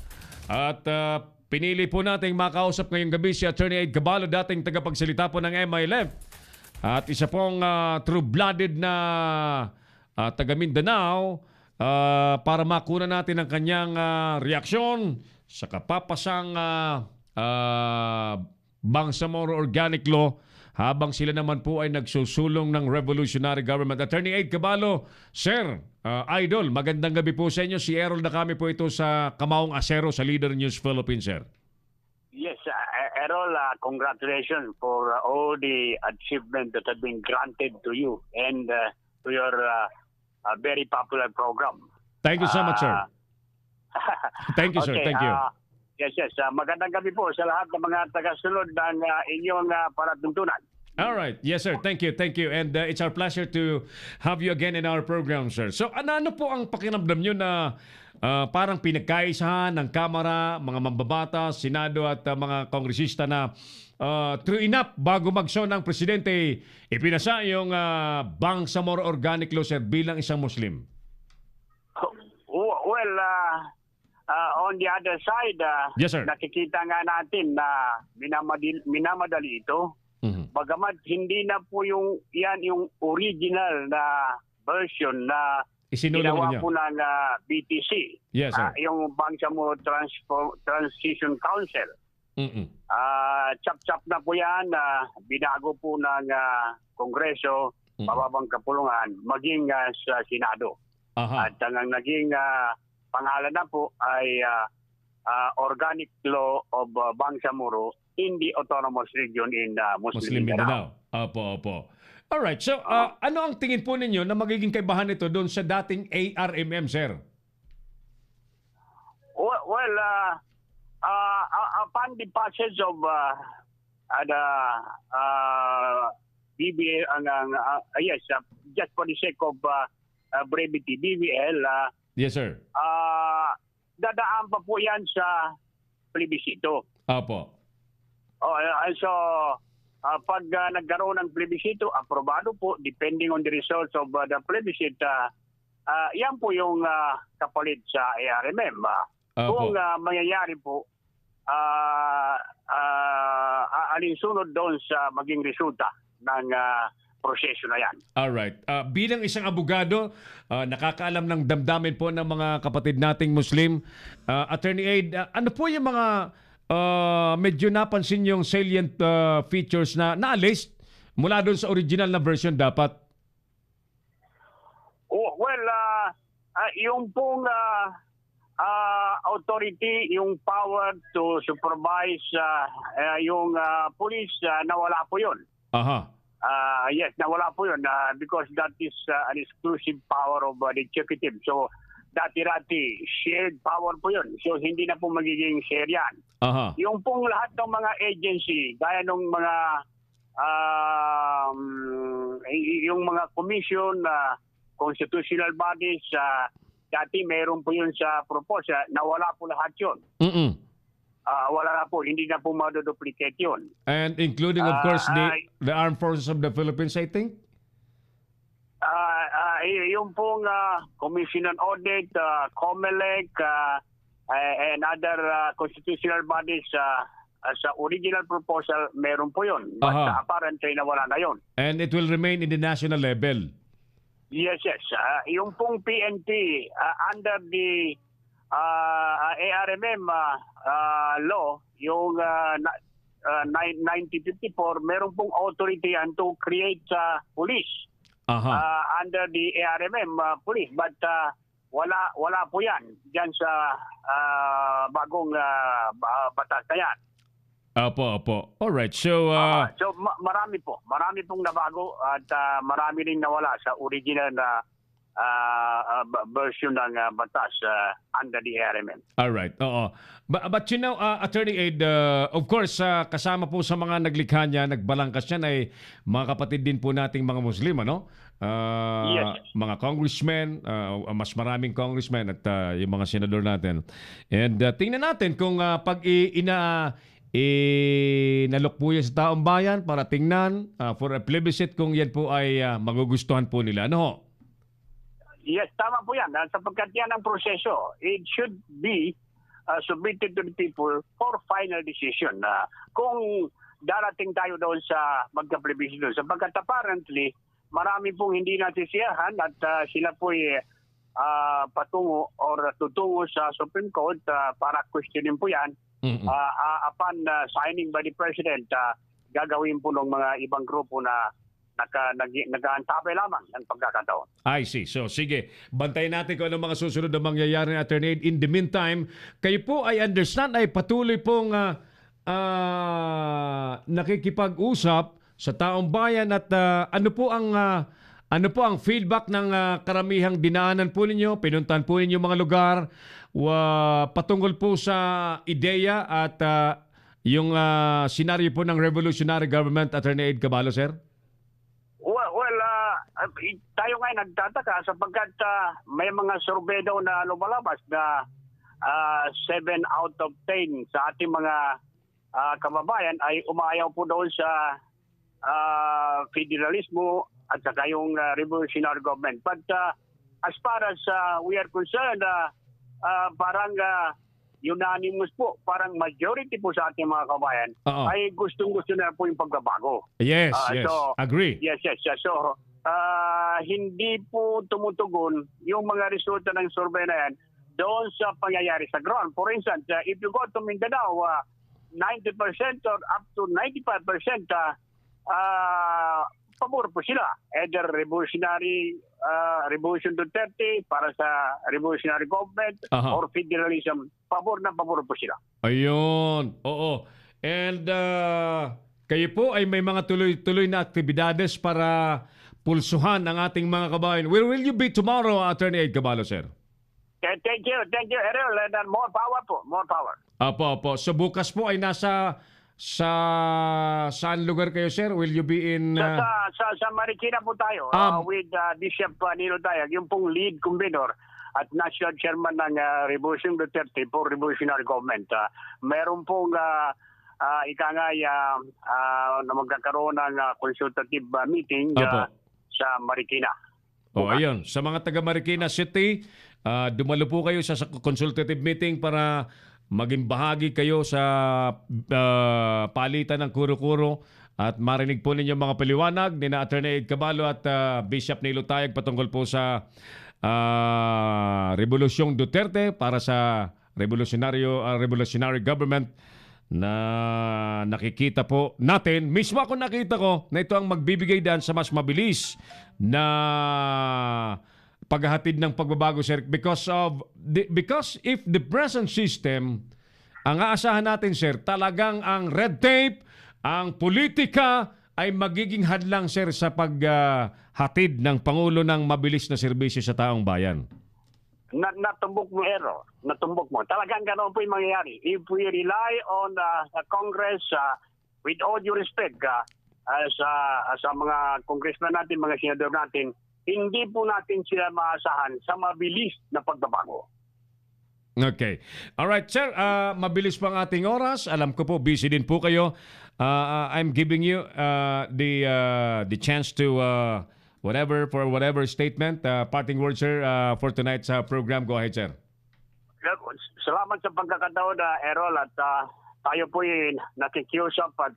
B: At pinili po natin makausap ngayong gabi si Attorney Ed Cabalo, dating tagapagsalita po ng MILF. At isa pong true-blooded na taga Mindanao para makuna natin ang kanyang reaksyon sa kapapasang Bangsamoro Organic Law habang sila naman po ay nagsusulong ng revolutionary government. Attorney Ed Cabalo, Sir, Idol, magandang gabi po sa inyo. Si Errol Dacame po ito sa Kamaong Asero sa Leader News Philippines, Sir.
F: Yes, Errol, congratulations for all the achievement that have been granted to you and to your very popular program.
B: Thank you so much, sir. Thank you, sir.
F: Okay,
B: Thank you.
F: Yes. Magandang gabi po sa lahat ng mga tagasunod ng inyong palatuntunan.
B: All right. Yes, sir. Thank you. Thank you. And it's our pleasure to have you again in our program, sir. So, ano po ang pakiramdam nyo na parang pinagkaisahan ng Kamara, mga mambabatas, Senado at mga kongresista na true enough, bago mag-show ng Presidente, ipinasa yung Bangsamoro Organic Law, sir, bilang isang Muslim?
F: Well, on the other side,
B: Yes, sir.
F: nakikita nga natin na minamadali ito.
B: Mhm.
F: Bagamat hindi na po yung original na version na
B: Isinulong
F: ginawa
B: ninyo.
F: po ng BTC,
B: Yes, sir.
F: yung Bangsamoro Transition Council.
B: Mm-mm.
F: Chap-chap na po yan, binago po ng Kongreso, mababang kapulungan, maging sa Senado.
B: Aha.
F: At ang naging pangalan na po ay Organic Law of Bangsamoro in the Autonomous Region in
B: Muslim Mindanao. Opo. Alright, so ano ang tingin po ninyo na magiging kaibahan nito doon sa dating ARMM, sir?
F: Well, upon the passage of the BBL, yes, just for the sake of brevity, BBL,
B: Yes, sir.
F: dadaan pa po yan sa plebisito.
B: Opo.
F: So, pag nagkaroon ng plebisito, aprobado po, depending on the results of the plebiscite, yan po yung kapalit sa ARMM. Kung mangyayari po, alinsunod doon sa maging resulta ng proseso na yan.
B: Alright. Bilang isang abogado, nakakaalam ng damdamin po ng mga kapatid nating Muslim, Attorney Aid, ano po yung mga medyo napansin yung salient features na naalis mula doon sa original na version dapat?
F: Well, yung pong authority, yung power to supervise yung police, nawala po yun.
B: Aha.
F: Yes, nawala po yun because that is an exclusive power of the executive. So, dati-rati, shared power po yun. So, hindi na po magiging share yan.
B: Aha.
F: Yung pong lahat ng mga agency, gaya ng mga yung mga commission, constitutional bodies, dati meron po yun sa proposal, nawala po lahat yun.
B: Mm-mm.
F: Wala na po, hindi na po maduduplicate yun.
B: And including, of course, the Armed Forces of the Philippines, I think?
F: Yung pong Commission on Audit, COMELEC, and other constitutional bodies, sa original proposal, meron po yun. But apparently, nawala na yun.
B: And it will remain in the national level?
F: Yes. Yung pong PNP, under the ARMM law, yung 1954, meron pong authority to create police under the ARMM police. But wala po yan dyan sa bagong batas na yan.
B: Opo. Alright, so...
F: So marami pong nabago at marami rin nawala sa original na version ng batas under the ARMM.
B: Alright, oo. But you know, Attorney Ed, of course, kasama po sa mga naglikha niya, nagbalangkas niyan ay mga kapatid din po nating mga Muslim, ano?
F: Yes.
B: Mga congressmen, mas maraming congressmen at yung mga senador natin. And tingnan natin kung pag nalok po yan sa taong bayan para tingnan for a plebiscite kung yan po ay magugustuhan po nila. Ano ho?
F: Yes, tama po yan. Sapagkat yan ang proseso. It should be submitted to the people for final decision. Kung darating tayo doon sa magka-plebiscite doon. Sapagkat apparently, marami pong hindi nasisiyahan at sila po patungo or tutungo sa Supreme Court para questionin po yan. Upon signing by the President, gagawin po ng mga ibang grupo na nag-aantabay lamang ng pagkakataon.
B: I see. So, sige. Bantayan natin kung ano mga susunod na mangyayari ng Attorney. In the meantime, kayo po, I understand, ay patuloy pong nakikipag-usap sa taong bayan at ano po ang feedback ng karamihang dinaanan po ninyo, pinuntahan po ninyo mga lugar patungkol po sa ideya at yung senaryo po ng revolutionary government, Attorney Ed Caballo, sir?
F: Tayo ngayon nagtataka sapagkat may mga survey daw na lumalabas na 7 out of 10 sa ating mga kababayan ay umayaw po doon sa federalismo at saka yung revolutionary government. But as far as we are concerned, parang unanimous po, parang majority po sa ating mga kabayan ay gustong-gusto na po yung pagbabago.
B: Yes.
F: So,
B: agree.
F: Yes. So, hindi po tumutugon yung mga resulta ng survey na yan doon sa pangyayari sa ground. For instance, if you go to Mindanao, 90% or up to 95% pabor po sila. Either Revolution Duterte para sa revolutionary government or federalism. Pabor po sila.
B: Ayun. Oo. And kayo po ay may mga tuloy-tuloy na aktibidades para pulsuhan ang ating mga kabayan. Where will you be tomorrow, Attorney Ed Caballo, sir?
F: Thank you, Errol. And more power po. More power.
B: Opo. So bukas po ay nasa saan lugar kayo, sir? Will you be in...
F: Sa Marikina po tayo with Bishop Nino Dayag, yung pong lead convener at national chairman ng Revolution Duterte for Revolutionary Government. Meron pong na magkakaroon ng consultative meeting sa Marikina.
B: Ayun. Sa mga taga Marikina City, dumalo po kayo sa consultative meeting para maging bahagi kayo sa palitan ng kuro-kuro at marinig po ninyo mga paliwanag ni na Attorney Ed Caballo at Bishop Nilo Dayag patungkol po sa Revolusyong Duterte para sa revolutionary government na nakikita po natin. Mismo ako nakita ko na ito ang magbibigay daan sa mas mabilis na paghahatid ng pagbabago, sir, because if the present system, ang aasahan natin, sir, talagang ang red tape, ang politika ay magiging hadlang, sir, sa paghatid ng Pangulo ng mabilis na serbisyo sa taong bayan?
F: Natumbok mo, Ero. Natumbok mo. Talagang ganoon po yung mangyayari. If we rely on the Congress, with all due respect, sa mga congressman natin, mga senador natin, hindi po natin sila maasahan sa mabilis na pagbabago.
B: Okay. Alright, sir. Mabilis pang ating oras. Alam ko po, busy din po kayo. I'm giving you the chance to whatever statement, parting words, sir, for tonight's program. Go ahead, sir.
F: Salamat sa pagkakataon, Errol, at tayo po nakikiusap at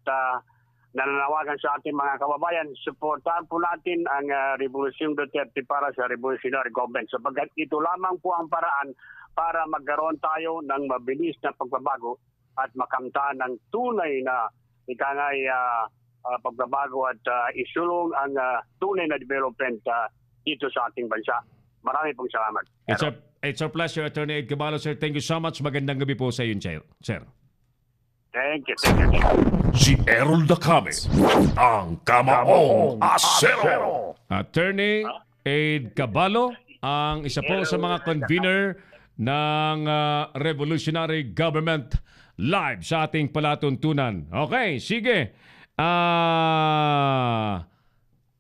F: nananawagan sa ating mga kababayan. Suportahan po natin ang Revolusyon Duterte para sa revolutionary government, sapagkat ito lamang po ang paraan para magkaroon tayo ng mabilis na pagbabago at makamtan ng tunay na pagbabago at isulong ang tunay na development dito sa ating bansa. Marami pong salamat.
B: It's our pleasure, Attorney Ed Cabalo, sir. Thank you so much. Magandang gabi po sa iyo, sir.
F: Thank you.
A: Si Errol Dacame, ang Kamaong Asero.
B: Attorney Ed Cabalo, ang isa po sa mga convener ng Revolutionary Government live sa ating palatuntunan. Okay, sige.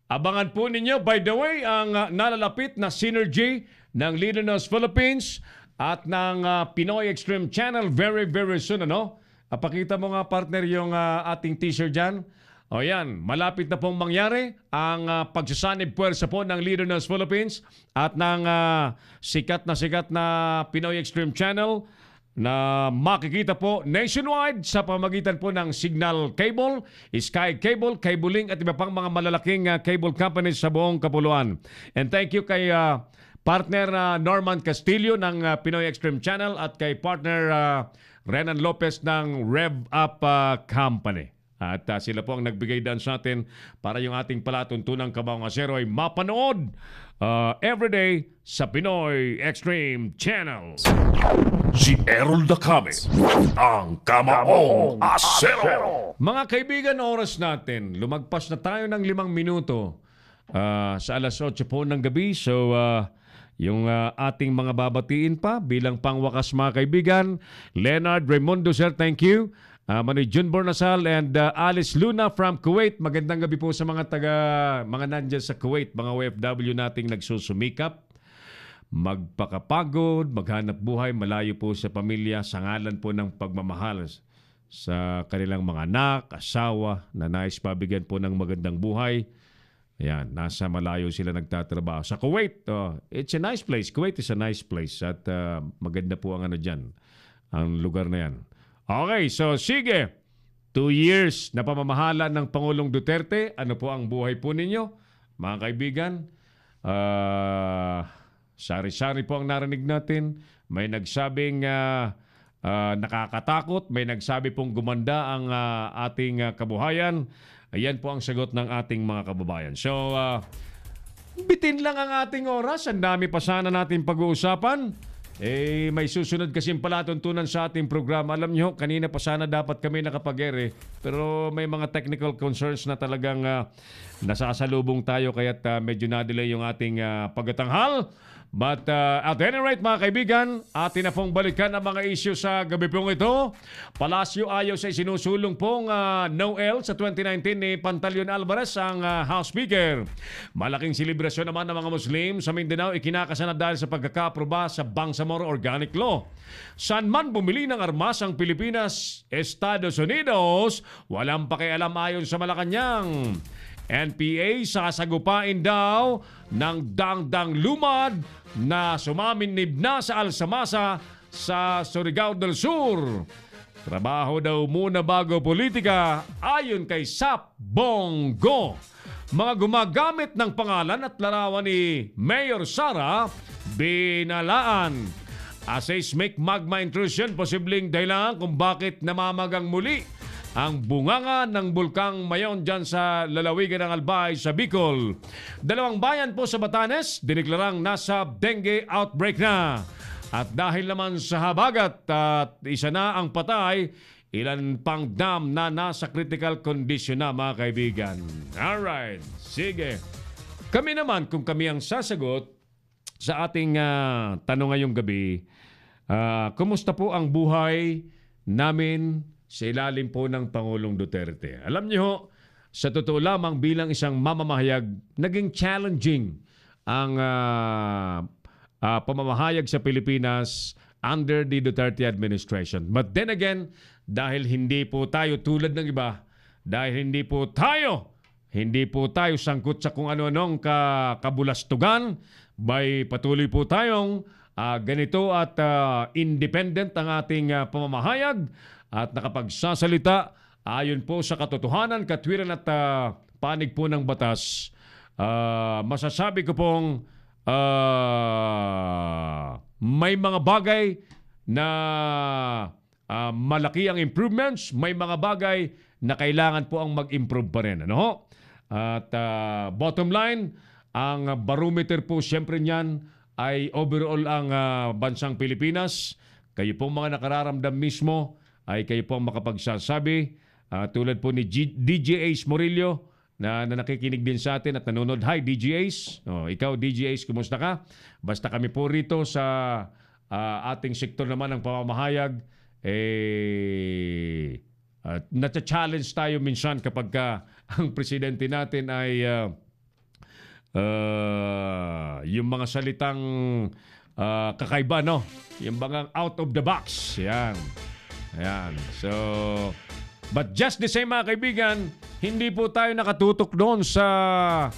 B: Abangan po ninyo, by the way, ang nalalapit na synergy ng Leader News Philippines at ng Pinoy Extreme Channel very, very soon, ano? Pakita mo nga, partner, yung ating teaser dyan. O yan, malapit na pong mangyari ang pagsasanib puwersa po ng Leader News Philippines at ng sikat na Pinoy Extreme Channel na makikita po nationwide sa pamagitan po ng Signal Cable, Sky Cable, Cabling at iba pang mga malalaking cable companies sa buong kapuluan. And thank you kay partner Norman Castillo ng Pinoy Extreme Channel at kay partner Renan Lopez ng Rev Up Company. At sila po ang nagbigay daan sa atin para yung ating palatuntunang Kamaong Asero ay mapanood everyday sa Pinoy Extreme Channel.
A: Si Errol Dacame, ang Kamaong Asero.
B: Mga kaibigan, oras natin. Lumagpas na tayo ng 5 minuto sa alas 8 po ng gabi. So, yung ating mga babatiin pa bilang pangwakas, mga kaibigan. Leonard Raimundo, sir, thank you. Manoy Jun Bornasal and Alice Luna from Kuwait. Magandang gabi po sa mga mga nandyan sa Kuwait, mga OFW nating nagsusumikap, magpakapagod, maghanap buhay, malayo po sa pamilya, sa ngalan po ng pagmamahal sa kanilang mga anak, asawa, na nais pabigyan po ng magandang buhay. Ayan, nasa malayo sila nagtatrabaho. Sa Kuwait, it's a nice place. Kuwait is a nice place at maganda po ang dyan, ang lugar na yan. Okay, so sige. 2 years na pamamahala ng Pangulong Duterte. Ano po ang buhay po ninyo, mga kaibigan? Sari-sari po ang narinig natin. May nagsabing nakakatakot. May nagsabi pong gumanda ang ating kabuhayan. Ayan po ang sagot ng ating mga kababayan. So, bitin lang ang ating oras. Ang dami pa sana natin pag-uusapan. May susunod kasing palatuntunan sa ating programa. Alam nyo, kanina pa sana dapat kami nakapag-ere. Pero may mga technical concerns na talagang nasasalubong tayo. Kaya't medyo na-delay yung ating pagkatanghal. But at any rate, mga kaibigan, atin na pong balikan ang mga issue sa gabi pong ito. Palasyo ayaw sa isinusulong pong Noel sa 2019 ni Pantaleon Alvarez, ang House Speaker. Malaking selebrasyon naman ng mga Muslim sa Mindanao ikinakasana dahil sa pagkakaproba sa Bangsamoro Organic Law. Saan man bumili ng armas ang Pilipinas, Estados Unidos, walang pakialam ayon sa Malacanang. NPA sasagupain daw ng dangdang lumad na sumaminib na sa Alsamasa sa Surigao del Sur. Trabaho daw muna bago politika ayon kay Sap Bongo. Mga gumagamit ng pangalan at larawan ni Mayor Sara binalaan. A seismic magma intrusion posibleng dahilan kung bakit namamagang muli ang bunganga ng bulkang Mayon dyan sa lalawigan ng Albay sa Bicol. 2 bayan po sa Batanes, diniklarang nasa dengue outbreak na. At dahil naman sa habagat at isa na ang patay, ilan pang dam na nasa critical condition na, mga kaibigan. Alright, sige. Kami naman, kung kami ang sasagot sa ating tanong ngayong gabi, kumusta po ang buhay namin sa ilalim po ng Pangulong Duterte? Alam niyo, sa totoo lamang bilang isang mamamahayag, naging challenging ang pamamahayag sa Pilipinas under the Duterte administration. But then again, dahil hindi po tayo tulad ng iba, dahil hindi po tayo sangkot sa kung ano-anong kabulastugan, by patuloy po tayong ganito at independent ang ating pamamahayag at nakapagsasalita ayon po sa katotohanan, katwiran at panig po ng batas. Masasabi ko pong may mga bagay na malaki ang improvements, may mga bagay na kailangan po ang mag-improve pa rin. Ano? At bottom line, ang barometer po siyempre niyan ay overall ang bansang Pilipinas. Kayo po mga nakararamdam mismo ay kayo po ang makapagsasabi. Tulad po ni DJ Ace Morillo na nakikinig din sa atin at nanonood. Hi, DJ Ace. Ikaw, DJ Ace, kumusta ka? Basta kami po rito sa ating sektor naman ng pamamahayag, nata-challenge tayo minsan kapag ang presidente natin ay yung mga salitang kakaiba, no? Yung mga out of the box. Yan. So, but just the same, mga kaibigan, hindi po tayo nakatutok doon sa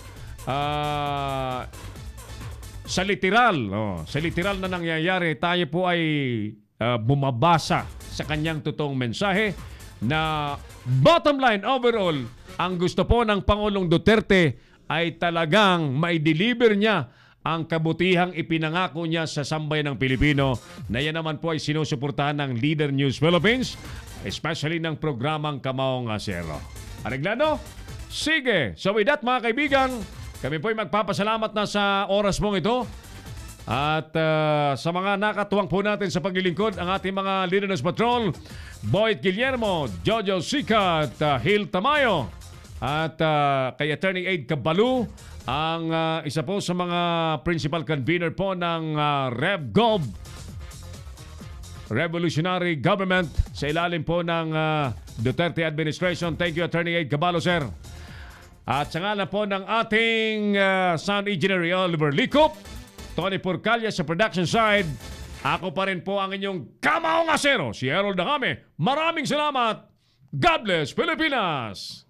B: literal. Sa literal na nangyayari, tayo po ay bumabasa sa kanyang totoong mensahe na bottom line overall, ang gusto po ng Pangulong Duterte ay talagang maideliver niya ang kabutihang ipinangako niya sa sambayan ng Pilipino, na yan naman po ay sinusuportahan ng Leader News Philippines, especially ng programang Kamaong Asero. Areglado? Sige. So with that, mga kaibigan, kami po ay magpapasalamat na sa oras mong ito. At sa mga nakatuwang po natin sa paglilingkod, ang ating mga Leader News Patrol, Boyd Guillermo, Jojo Sica at Hil Tamayo. At kay Attorney Aid Cabalu, ang isa po sa mga principal convener po ng RevGov, Revolutionary Government, sa ilalim po ng Duterte Administration. Thank you, Attorney Aid Cabalu, sir. At sa ngalan po ng ating sound engineer Oliver Licop, Tony Porcalia sa production side, ako pa rin po ang inyong Kamaong Asero, si Harold Dangame. Maraming salamat. God bless Pilipinas!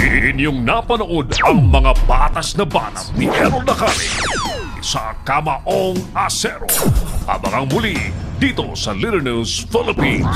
A: Inyong napanood ang mga batas na banat ni Errol Dacame sa Kamaong Asero. Abangang muli dito sa Leader News Philippines.